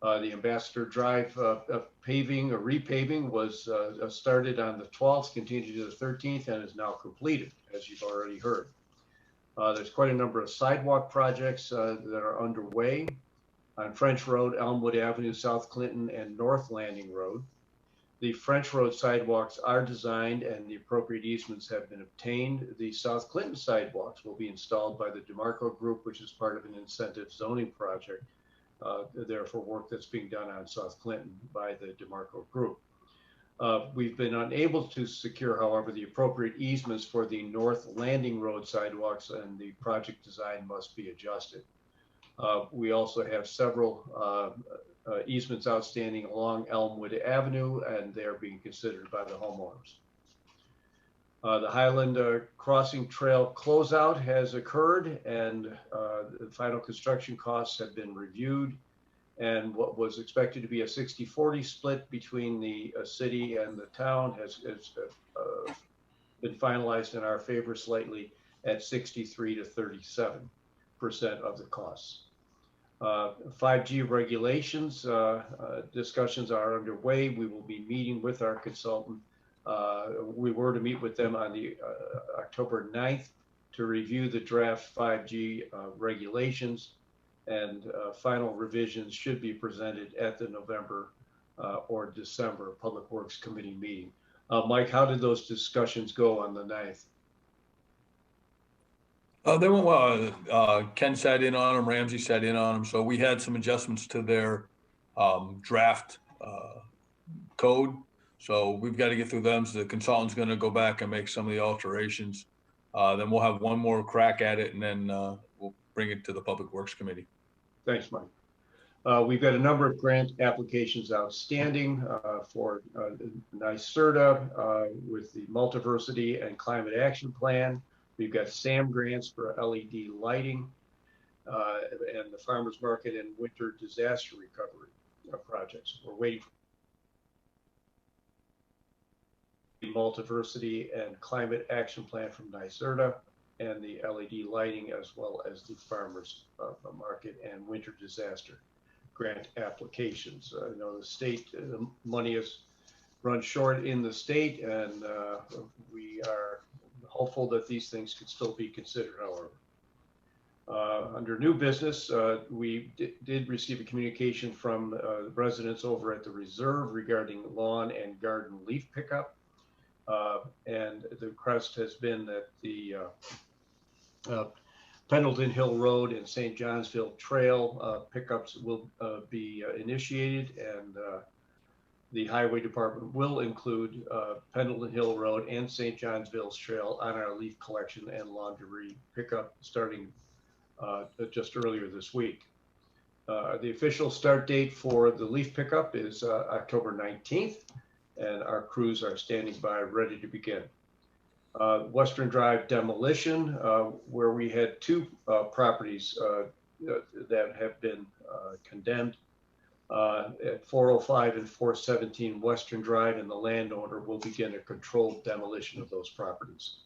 S3: The Ambassador Drive paving or repaving was started on the 12th, continued to the 13th, and is now completed, as you've already heard. There's quite a number of sidewalk projects that are underway on French Road, Elmwood Avenue, South Clinton, and North Landing Road. The French Road sidewalks are designed and the appropriate easements have been obtained. The South Clinton sidewalks will be installed by the DeMarco Group, which is part of an incentive zoning project, therefore work that's being done on South Clinton by the DeMarco Group. We've been unable to secure, however, the appropriate easements for the North Landing Road sidewalks, and the project design must be adjusted. We also have several easements outstanding along Elmwood Avenue, and they are being considered by the homeowners. The Highland Crossing Trail closeout has occurred, and the final construction costs have been reviewed. And what was expected to be a 60-40 split between the city and the town has been finalized in our favor slightly at 63 to 37% of the costs. 5G regulations discussions are underway. We will be meeting with our consultant. We were to meet with them on the October 9th to review the draft 5G regulations, and final revisions should be presented at the November or December Public Works Committee meeting. Mike, how did those discussions go on the 9th?
S6: They went well. Ken sat in on them, Ramsey sat in on them. So we had some adjustments to their draft code. So we've got to get through them. So the consultant's going to go back and make some of the alterations. Then we'll have one more crack at it, and then we'll bring it to the Public Works Committee.
S3: Thanks, Mike. We've got a number of grant applications outstanding for NYSERDA with the Multiversity and Climate Action Plan. We've got SAM grants for LED lighting and the Farmers Market and Winter Disaster Recovery projects. We're waiting for the Multiversity and Climate Action Plan from NYSERDA and the LED lighting, as well as the Farmers Market and Winter Disaster grant applications. I know the state, the money is run short in the state, and we are hopeful that these things could still be considered, however. Under new business, we did receive a communication from the residents over at the Reserve regarding lawn and garden leaf pickup. And the request has been that the Pendleton Hill Road and St. Johnsville Trail pickups will be initiated, and the Highway Department will include Pendleton Hill Road and St. Johnsville's Trail on our leaf collection and laundry pickup starting just earlier this week. The official start date for the leaf pickup is October 19th, and our crews are standing by ready to begin. Western Drive demolition, where we had two properties that have been condemned at 405 and 417 Western Drive, and the landowner will begin a controlled demolition of those properties.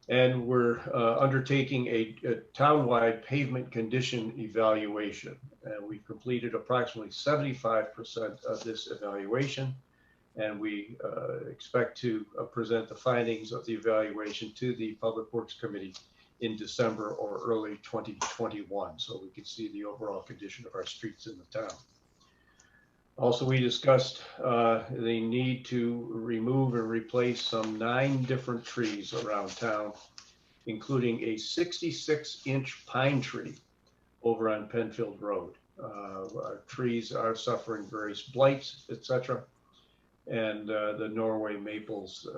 S3: And we're undertaking a townwide pavement condition evaluation, and we've completed approximately 75% of this evaluation. And we expect to present the findings of the evaluation to the Public Works Committee in December or early 2021, so we can see the overall condition of our streets in the town. Also, we discussed the need to remove and replace some 9 different trees around town, including a 66-inch pine tree over on Penfield Road. Our trees are suffering various blights, etc. And the Norway maples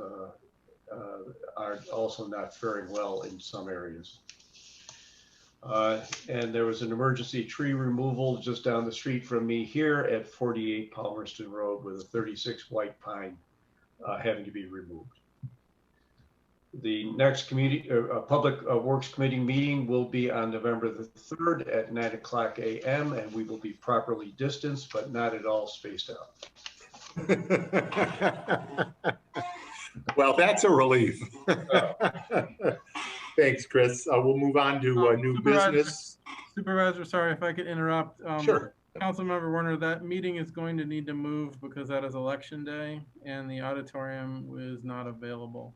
S3: are also not faring well in some areas. And there was an emergency tree removal just down the street from me here at 48 Palmerston Road with a 36 white pine having to be removed. The next Public Works Committee meeting will be on November the 3rd at 9:00 a.m. and we will be properly distanced, but not at all spaced out.
S1: Well, that's a relief. Thanks, Chris. We'll move on to new business.
S5: Supervisor, sorry if I could interrupt.
S1: Sure.
S5: Councilmember Werner, that meeting is going to need to move because that is election day and the auditorium is not available.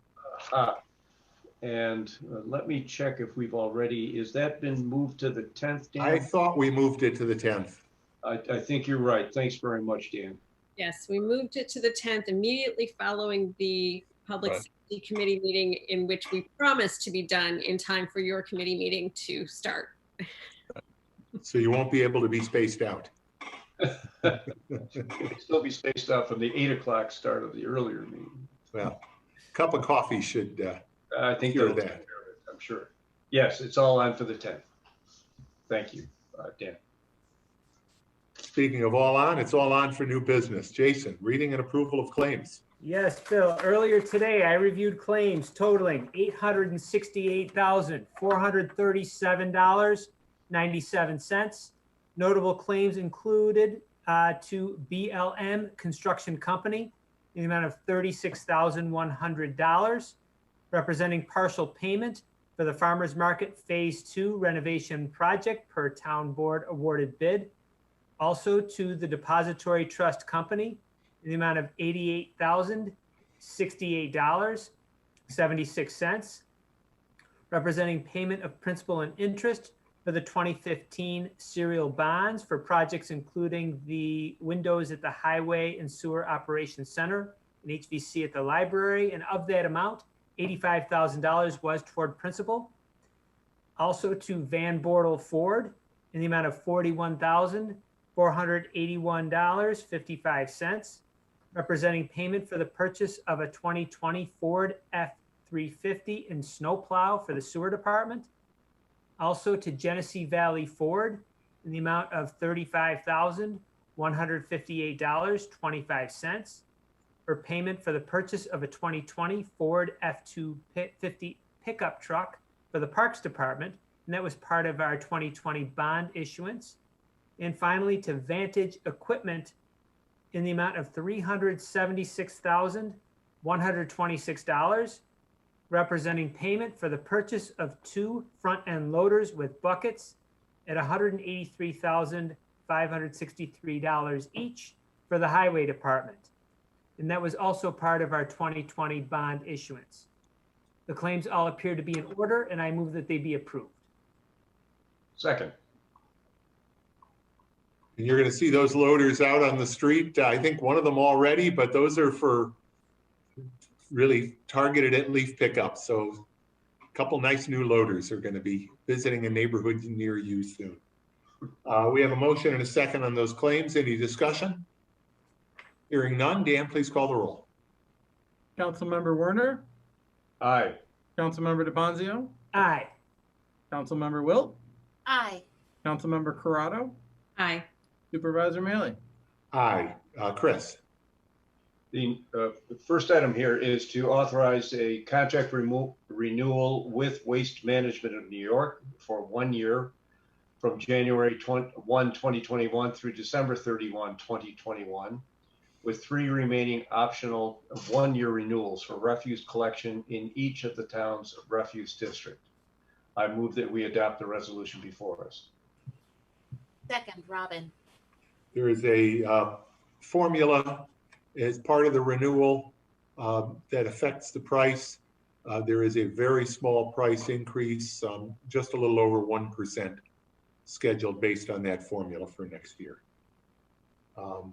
S3: And let me check if we've already, has that been moved to the 10th, Dan?
S1: I thought we moved it to the 10th.
S3: I think you're right. Thanks very much, Dan.
S10: Yes, we moved it to the 10th immediately following the Public Safety Committee meeting, in which we promised to be done in time for your committee meeting to start.
S1: So you won't be able to be spaced out.
S3: It'll still be spaced out from the 8 o'clock start of the earlier meeting.
S1: Well, a cup of coffee should
S3: I think
S1: cure
S3: that'll take
S1: that.
S3: care of it, I'm sure. Yes, it's all on for the 10th. Thank you, Dan.
S1: Speaking of all on, it's all on for new business. Jason, reading and approval of claims.
S9: Yes, Bill. Earlier today, I reviewed claims totaling $868,437.97. Notable claims included to BLM Construction Company in the amount of $36,100, representing partial payment for the Farmers Market Phase 2 renovation project per town board awarded bid. Also to the Depository Trust Company in the amount of $88,068.76, representing payment of principal and interest for the 2015 serial bonds for projects including the windows at the Highway and Sewer Operations Center and HVC at the library. And of that amount, $85,000 was toward principal. Also to Van Bortle Ford in the amount of $41,481.55, representing payment for the purchase of a 2020 Ford F-350 and snowplow for the sewer department. Also to Genesee Valley Ford in the amount of $35,158.25 for payment for the purchase of a 2020 Ford F-250 pickup truck for the Parks Department, and that was part of our 2020 bond issuance. And finally, to Vantage Equipment in the amount of $376,126, representing payment for the purchase of 2 front-end loaders with buckets at $183,563 each for the Highway Department. And that was also part of our 2020 bond issuance. The claims all appear to be in order, and I move that they be approved.
S3: Second.
S1: And you're going to see those loaders out on the street. I think one of them already, but those are for really targeted at leaf pickup. So couple nice new loaders are going to be visiting a neighborhood near you soon. We have a motion and a second on those claims. Any discussion? Hearing none. Dan, please call the roll.
S5: Councilmember Werner,
S3: Aye.
S5: Councilmember DeBonzio,
S9: Aye.
S5: Councilmember Wilt,
S4: Aye.
S5: Councilmember Corrado,
S10: Aye.
S5: Supervisor Mealy.
S1: Aye. Chris.
S3: The first item here is to authorize a contract renewal with Waste Management of New York for 1 year from January 1, 2021 through December 31, 2021, with 3 remaining optional 1-year renewals for refuse collection in each of the town's refuse district. I move that we adopt the resolution before us.
S4: Second, Robin.
S1: There is a formula as part of the renewal that affects the price. There is a very small price increase, just a little over 1% scheduled based on that formula for next year.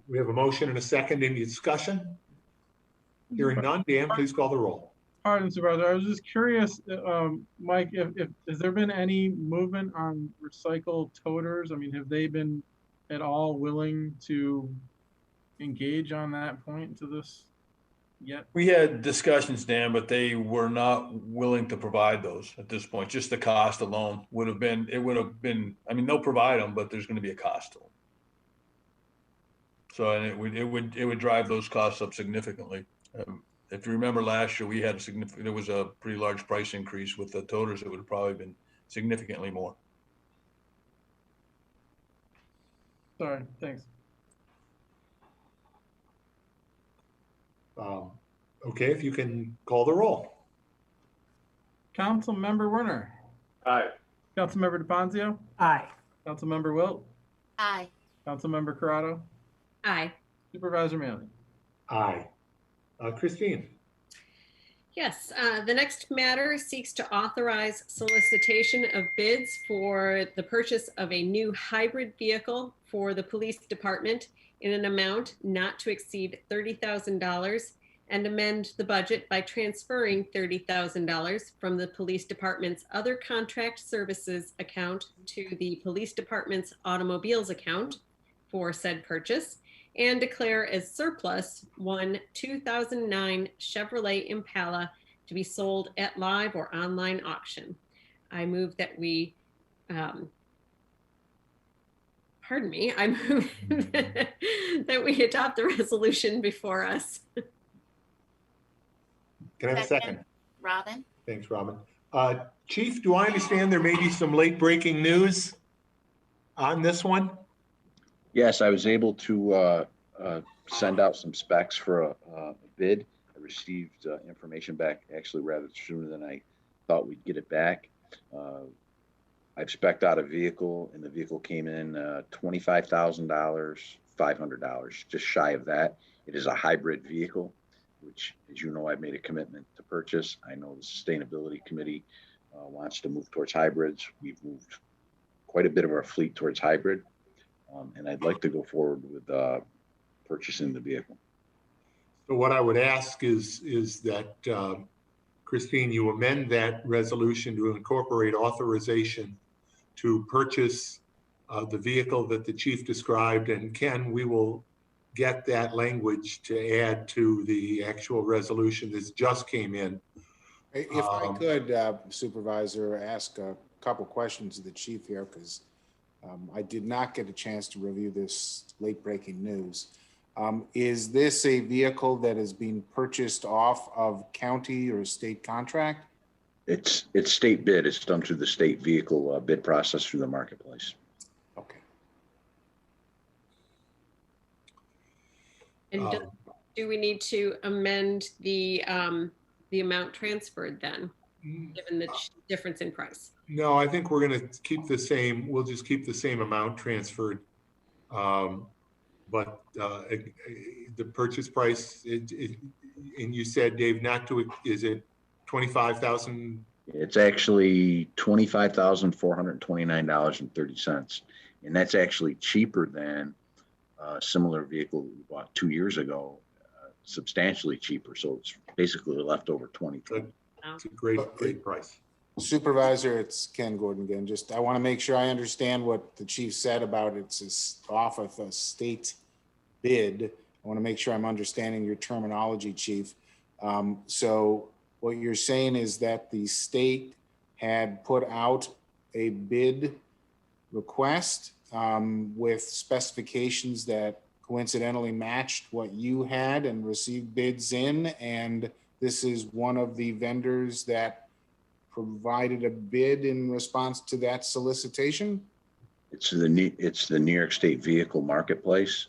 S1: We have a motion and a second. Any discussion? Hearing none. Dan, please call the roll.
S5: Pardon, Supervisor. I was just curious, Mike, if has there been any movement on recycled toters? I mean, have they been at all willing to engage on that point to this yet?
S6: We had discussions, Dan, but they were not willing to provide those at this point. Just the cost alone would have been, I mean, they'll provide them, but there's going to be a cost to them. So, and it would drive those costs up significantly. If you remember last year, we had there was a pretty large price increase with the toters. It would have probably been significantly more.
S5: Sorry, thanks.
S1: Okay, if you can call the roll.
S5: Councilmember Werner,
S3: Aye.
S5: Councilmember DeBonzio,
S9: Aye.
S5: Councilmember Wilt,
S4: Aye.
S5: Councilmember Corrado,
S10: Aye.
S5: Supervisor Mealy.
S1: Aye. Christine.
S10: Yes, the next matter seeks to authorize solicitation of bids for the purchase of a new hybrid vehicle for the police department in an amount not to exceed $30,000 and amend the budget by transferring $30,000 from the police department's other contract services account to the police department's automobiles account for said purchase, and declare as surplus one 2009 Chevrolet Impala to be sold at live or online auction. I move that we, I move that we adopt the resolution before us.
S1: Can I have a second?
S4: Robin.
S1: Thanks, Robin. Chief, do I understand there may be some late breaking news on this one?
S7: Yes, I was able to send out some specs for a bid. I received information back actually rather sooner than I thought we'd get it back. I've spec'd out a vehicle, and the vehicle came in $25,000, $500, just shy of that. It is a hybrid vehicle, which, as you know, I've made a commitment to purchase. I know the Sustainability Committee wants to move towards hybrids. We've moved quite a bit of our fleet towards hybrid. And I'd like to go forward with purchasing the vehicle.
S1: So what I would ask is that, Christine, you amend that resolution to incorporate authorization to purchase the vehicle that the chief described. And Ken, we will get that language to add to the actual resolution that just came in.
S11: If I could, Supervisor, ask a couple questions of the chief here, because I did not get a chance to review this late breaking news. Is this a vehicle that is being purchased off of county or state contract?
S7: It's state bid. It's done through the state vehicle bid process through the marketplace.
S11: Okay.
S10: And do we need to amend the amount transferred then, given the difference in price?
S1: No, I think we're going to keep the same. We'll just keep the same amount transferred. But the purchase price, and you said, Dave, not to, is it 25,000?
S7: It's actually $25,429.30. And that's actually cheaper than a similar vehicle we bought 2 years ago, substantially cheaper. So it's basically left over 20.
S1: It's a great price.
S11: Supervisor, it's Ken Gordon again. I want to make sure I understand what the chief said about it's off of a state bid. I want to make sure I'm understanding your terminology, chief. So what you're saying is that the state had put out a bid request with specifications that coincidentally matched what you had and received bids in, and this is one of the vendors that provided a bid in response to that solicitation?
S7: It's the New York State Vehicle Marketplace.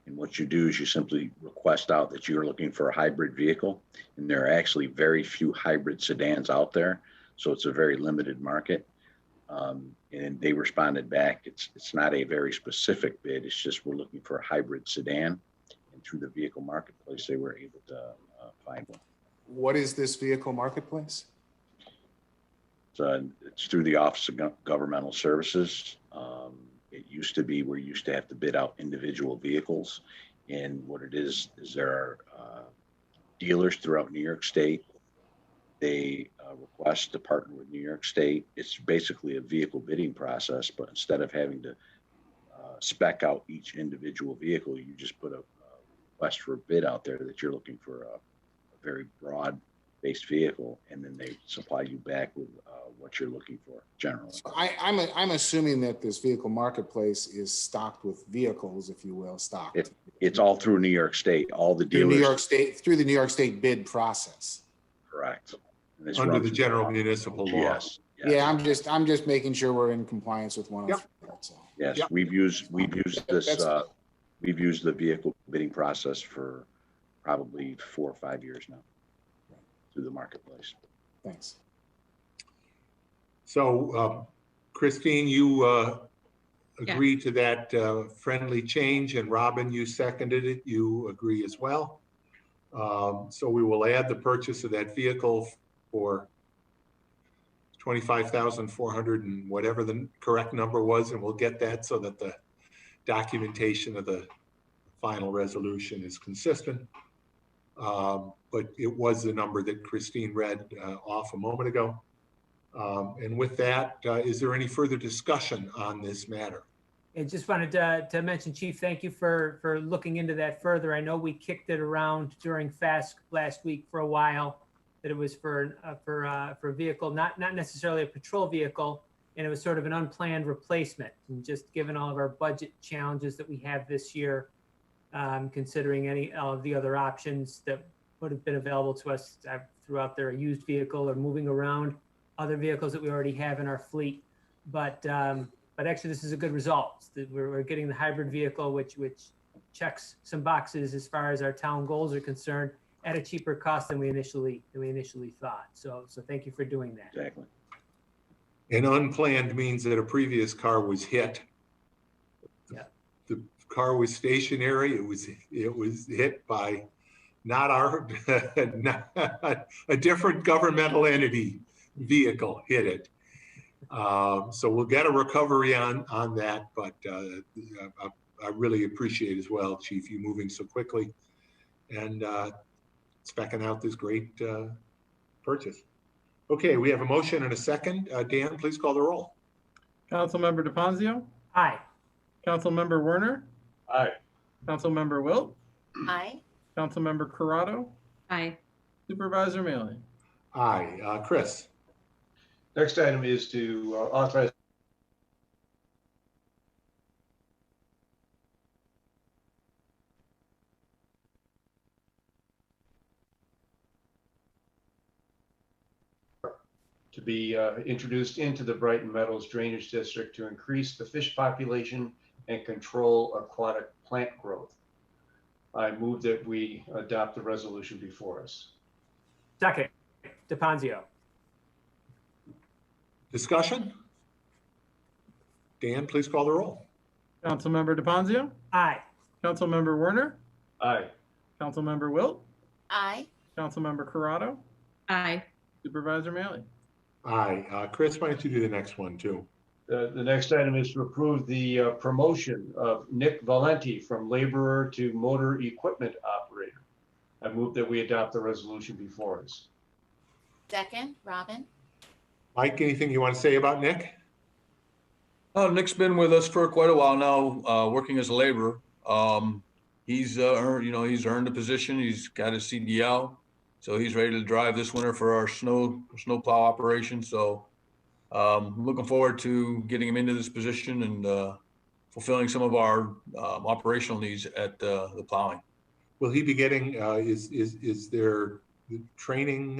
S7: And what you do is you simply request out that you're looking for a hybrid vehicle. And there are actually very few hybrid sedans out there. So it's a very limited market. And they responded back. It's not a very specific bid. It's just we're looking for a hybrid sedan. And through the vehicle marketplace, they were able to find one.
S11: What is this vehicle marketplace?
S7: It's through the Office of Governmental Services. It used to be where you used to have to bid out individual vehicles. And what it is there are dealers throughout New York State. They request to partner with New York State. It's basically a vehicle bidding process, but instead of having to spec out each individual vehicle, you just put a request for a bid out there that you're looking for a very broad-based vehicle, and then they supply you back with what you're looking for generally.
S11: So I'm assuming that this vehicle marketplace is stocked with vehicles, if you will, stocked.
S7: It's all through New York State. All the dealers.
S11: Through the New York State bid process.
S7: Correct.
S1: Under the general municipal law.
S7: Yes.
S11: Yeah, I'm just making sure we're in compliance with one of them.
S7: Yes,
S1: Yep.
S7: we've used this. We've used the vehicle bidding process for probably 4 or 5 years now through the marketplace.
S11: Thanks.
S1: So, Christine, you agreed to that friendly change, and Robin, you seconded it. You agree as well. So we will add the purchase of that vehicle for $25,400 and whatever the correct number was, and we'll get that so that the documentation of the final resolution is consistent. But it was the number that Christine read off a moment ago. And with that, is there any further discussion on this matter?
S9: I just wanted to mention, Chief, thank you for looking into that further. I know we kicked it around during FAST last week for a while, that it was for a vehicle, not necessarily a patrol vehicle, and it was sort of an unplanned replacement. And just given all of our budget challenges that we have this year, considering any of the other options that would have been available to us throughout their used vehicle or moving around other vehicles that we already have in our fleet. But actually, this is a good result. We're getting the hybrid vehicle, which checks some boxes as far as our town goals are concerned, at a cheaper cost than we initially thought. So thank you for doing that.
S7: Exactly.
S1: And unplanned means that a previous car was hit.
S9: Yeah.
S1: The car was stationary. It was hit by not a different governmental entity vehicle hit it. So we'll get a recovery on that, but I really appreciate as well, Chief, you moving so quickly and specking out this great purchase. Okay, we have a motion and a second. Dan, please call the roll.
S5: Councilmember DePonzio,
S9: Aye.
S5: Councilmember Werner,
S3: Aye.
S5: Councilmember Wilt,
S4: Aye.
S5: Councilmember Corrado,
S10: Aye.
S5: Supervisor Mealy.
S1: Aye. Chris.
S3: Next item is to authorize to be introduced into the Brighton Meadows Drainage District to increase the fish population and control aquatic plant growth. I move that we adopt the resolution before us.
S9: Second, DePonzio.
S1: Discussion? Dan, please call the roll.
S5: Councilmember DePonzio,
S9: Aye.
S5: Councilmember Werner,
S3: Aye.
S5: Councilmember Wilt,
S4: Aye.
S5: Councilmember Corrado,
S10: Aye.
S5: Supervisor Mealy.
S1: Aye. Chris, why don't you do the next one too?
S3: The next item is to approve the promotion of Nick Valenti from laborer to motor equipment operator. I move that we adopt the resolution before us.
S4: Second, Robin.
S1: Mike, anything you want to say about Nick?
S6: Nick's been with us for quite a while now, working as a laborer. He's earned a position. He's got his CDL, so he's ready to drive this winter for our snow plow operation. So looking forward to getting him into this position and fulfilling some of our operational needs at the plowing.
S1: Will he be getting, is there training,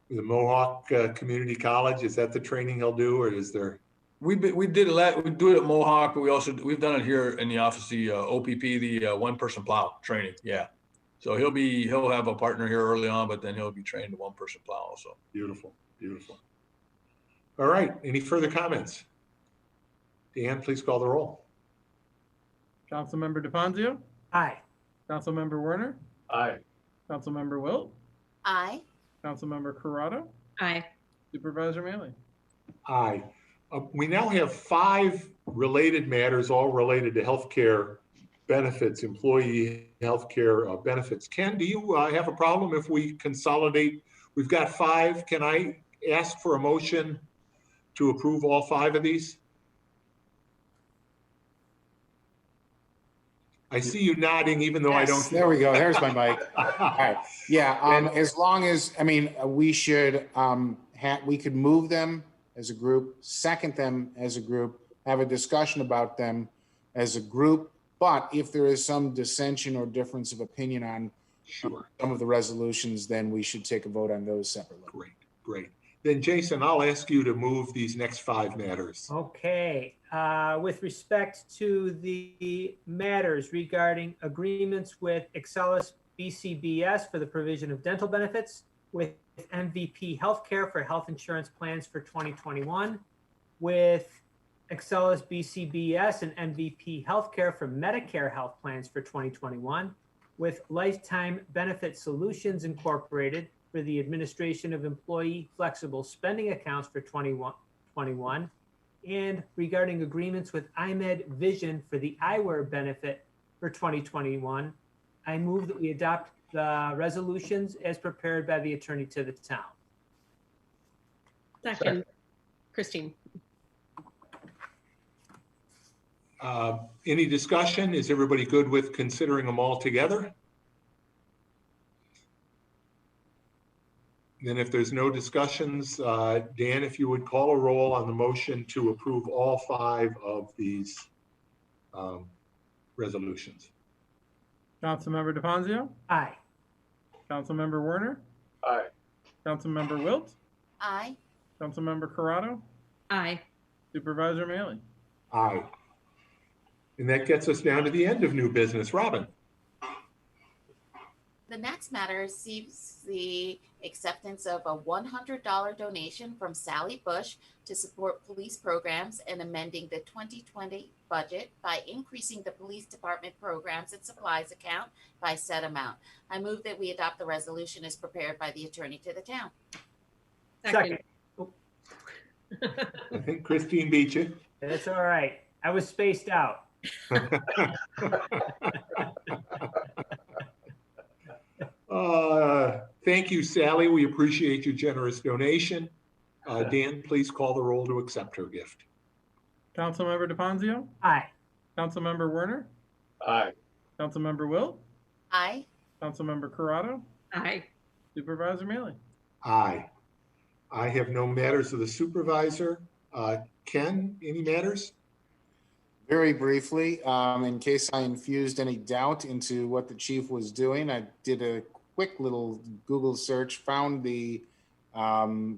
S1: the Mohawk Community College? Is that the training he'll do, or is there?
S6: We do it at Mohawk, but we've done it here in the office, the OPP, the one-person plow training. Yeah. So he'll have a partner here early on, but then he'll be trained to one-person plow also.
S1: Beautiful, beautiful. All right, any further comments? Dan, please call the roll.
S5: Councilmember DeFazio,
S9: Aye.
S5: Councilmember Werner,
S3: Aye.
S5: Councilmember Wilt,
S4: Aye.
S5: Councilmember Corrado,
S10: Aye.
S5: Supervisor Mealy.
S1: Aye. We now have 5 related matters, all related to healthcare benefits, employee healthcare benefits. Ken, do you have a problem if we consolidate? We've got 5. Can I ask for a motion to approve all 5 of these? I see you nodding, even though I don't.
S11: There we go. There's my mic. All right. Yeah. As long as, I mean, we should we could move them as a group, second them as a group, have a discussion about them as a group. But if there is some dissension or difference of opinion on some of the resolutions, then we should take a vote on those separately.
S1: Great, great. Then Jason, I'll ask you to move these next 5 matters.
S9: Okay, with respect to the matters regarding agreements with Excelis BCBS for the provision of dental benefits, with MVP Healthcare for health insurance plans for 2021, with Excelis BCBS and MVP Healthcare for Medicare health plans for 2021, with Lifetime Benefit Solutions Incorporated for the administration of employee flexible spending accounts for 2021, and regarding agreements with IMED Vision for the eyewear benefit for 2021, I move that we adopt the resolutions as prepared by the attorney to the town.
S10: Second. Christine.
S1: Any discussion? Is everybody good with considering them all together? Then if there's no discussions, Dan, if you would call a roll on the motion to approve all 5 of these resolutions.
S5: Councilmember DeFazio,
S9: Aye.
S5: Councilmember Werner,
S3: Aye.
S5: Councilmember Wilt,
S4: Aye.
S5: Councilmember Corrado,
S10: Aye.
S5: Supervisor Mealy.
S1: Aye. And that gets us down to the end of new business. Robin.
S4: The next matter receives the acceptance of a $100 donation from Sally Bush to support police programs and amending the 2020 budget by increasing the police department programs and supplies account by said amount. I move that we adopt the resolution as prepared by the attorney to the town.
S9: Second.
S1: I think Christine beat you.
S9: That's all right. I was spaced out.
S1: Thank you, Sally. We appreciate your generous donation. Dan, please call the roll to accept her gift.
S5: Councilmember DeFazio,
S9: Aye.
S5: Councilmember Werner,
S3: Aye.
S5: Councilmember Wilt,
S4: Aye.
S5: Councilmember Corrado,
S10: Aye.
S5: Supervisor Mealy.
S1: Aye. I have no matters of the supervisor. Ken, any matters?
S11: Very briefly, in case I infused any doubt into what the chief was doing, I did a quick little Google search, found the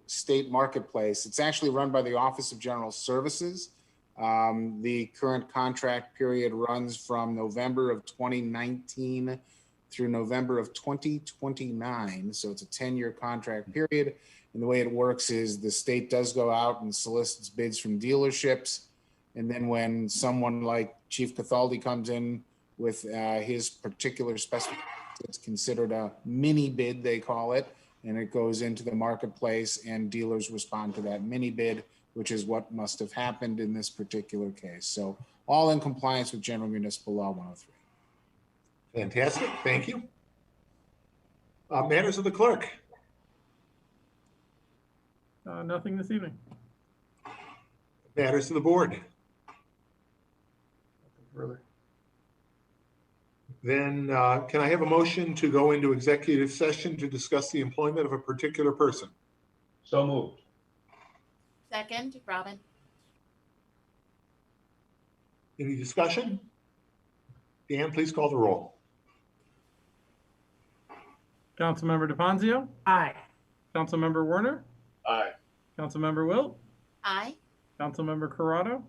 S11: state marketplace. It's actually run by the Office of General Services. The current contract period runs from November of 2019 through November of 2029. So it's a 10-year contract period. And the way it works is the state does go out and solicits bids from dealerships. And then when someone like Chief Cathaldi comes in with his particular specification, it's considered a mini bid, they call it, and it goes into the marketplace and dealers respond to that mini bid, which is what must have happened in this particular case. So all in compliance with General Municipal Law 103.
S1: Fantastic, thank you. Matters of the clerk.
S5: Nothing this evening.
S1: Matters of the board.
S3: Nothing further.
S1: Then can I have a motion to go into executive session to discuss the employment of a particular person?
S3: So moved.
S4: Second, Robin.
S1: Any discussion? Dan, please call the roll.
S5: Councilmember DeFazio,
S9: Aye.
S5: Councilmember Werner,
S3: Aye.
S5: Councilmember Wilt,
S4: Aye.
S5: Councilmember Corrado,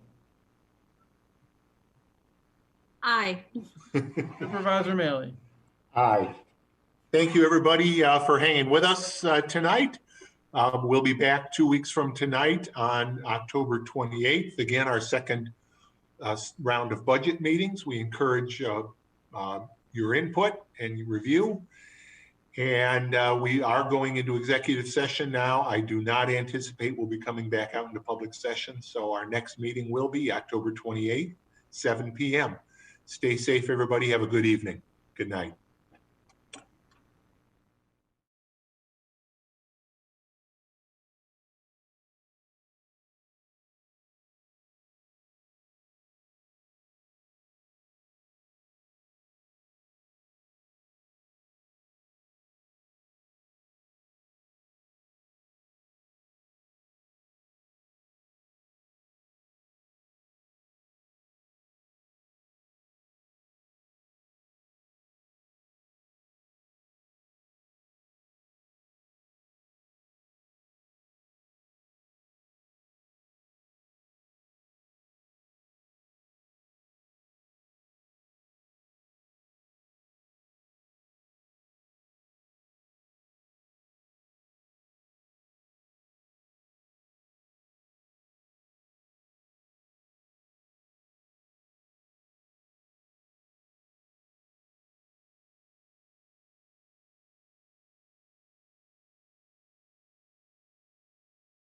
S10: Aye.
S5: Supervisor Mailey.
S1: Aye. Thank you, everybody, for hanging with us tonight. We'll be back 2 weeks from tonight on October 28th. Again, our second round of budget meetings. We encourage your input and your review. And we are going into executive session now. I do not anticipate we'll be coming back out into public session. So our next meeting will be October 28th, 7 p.m. Stay safe, everybody. Have a good evening. Good night.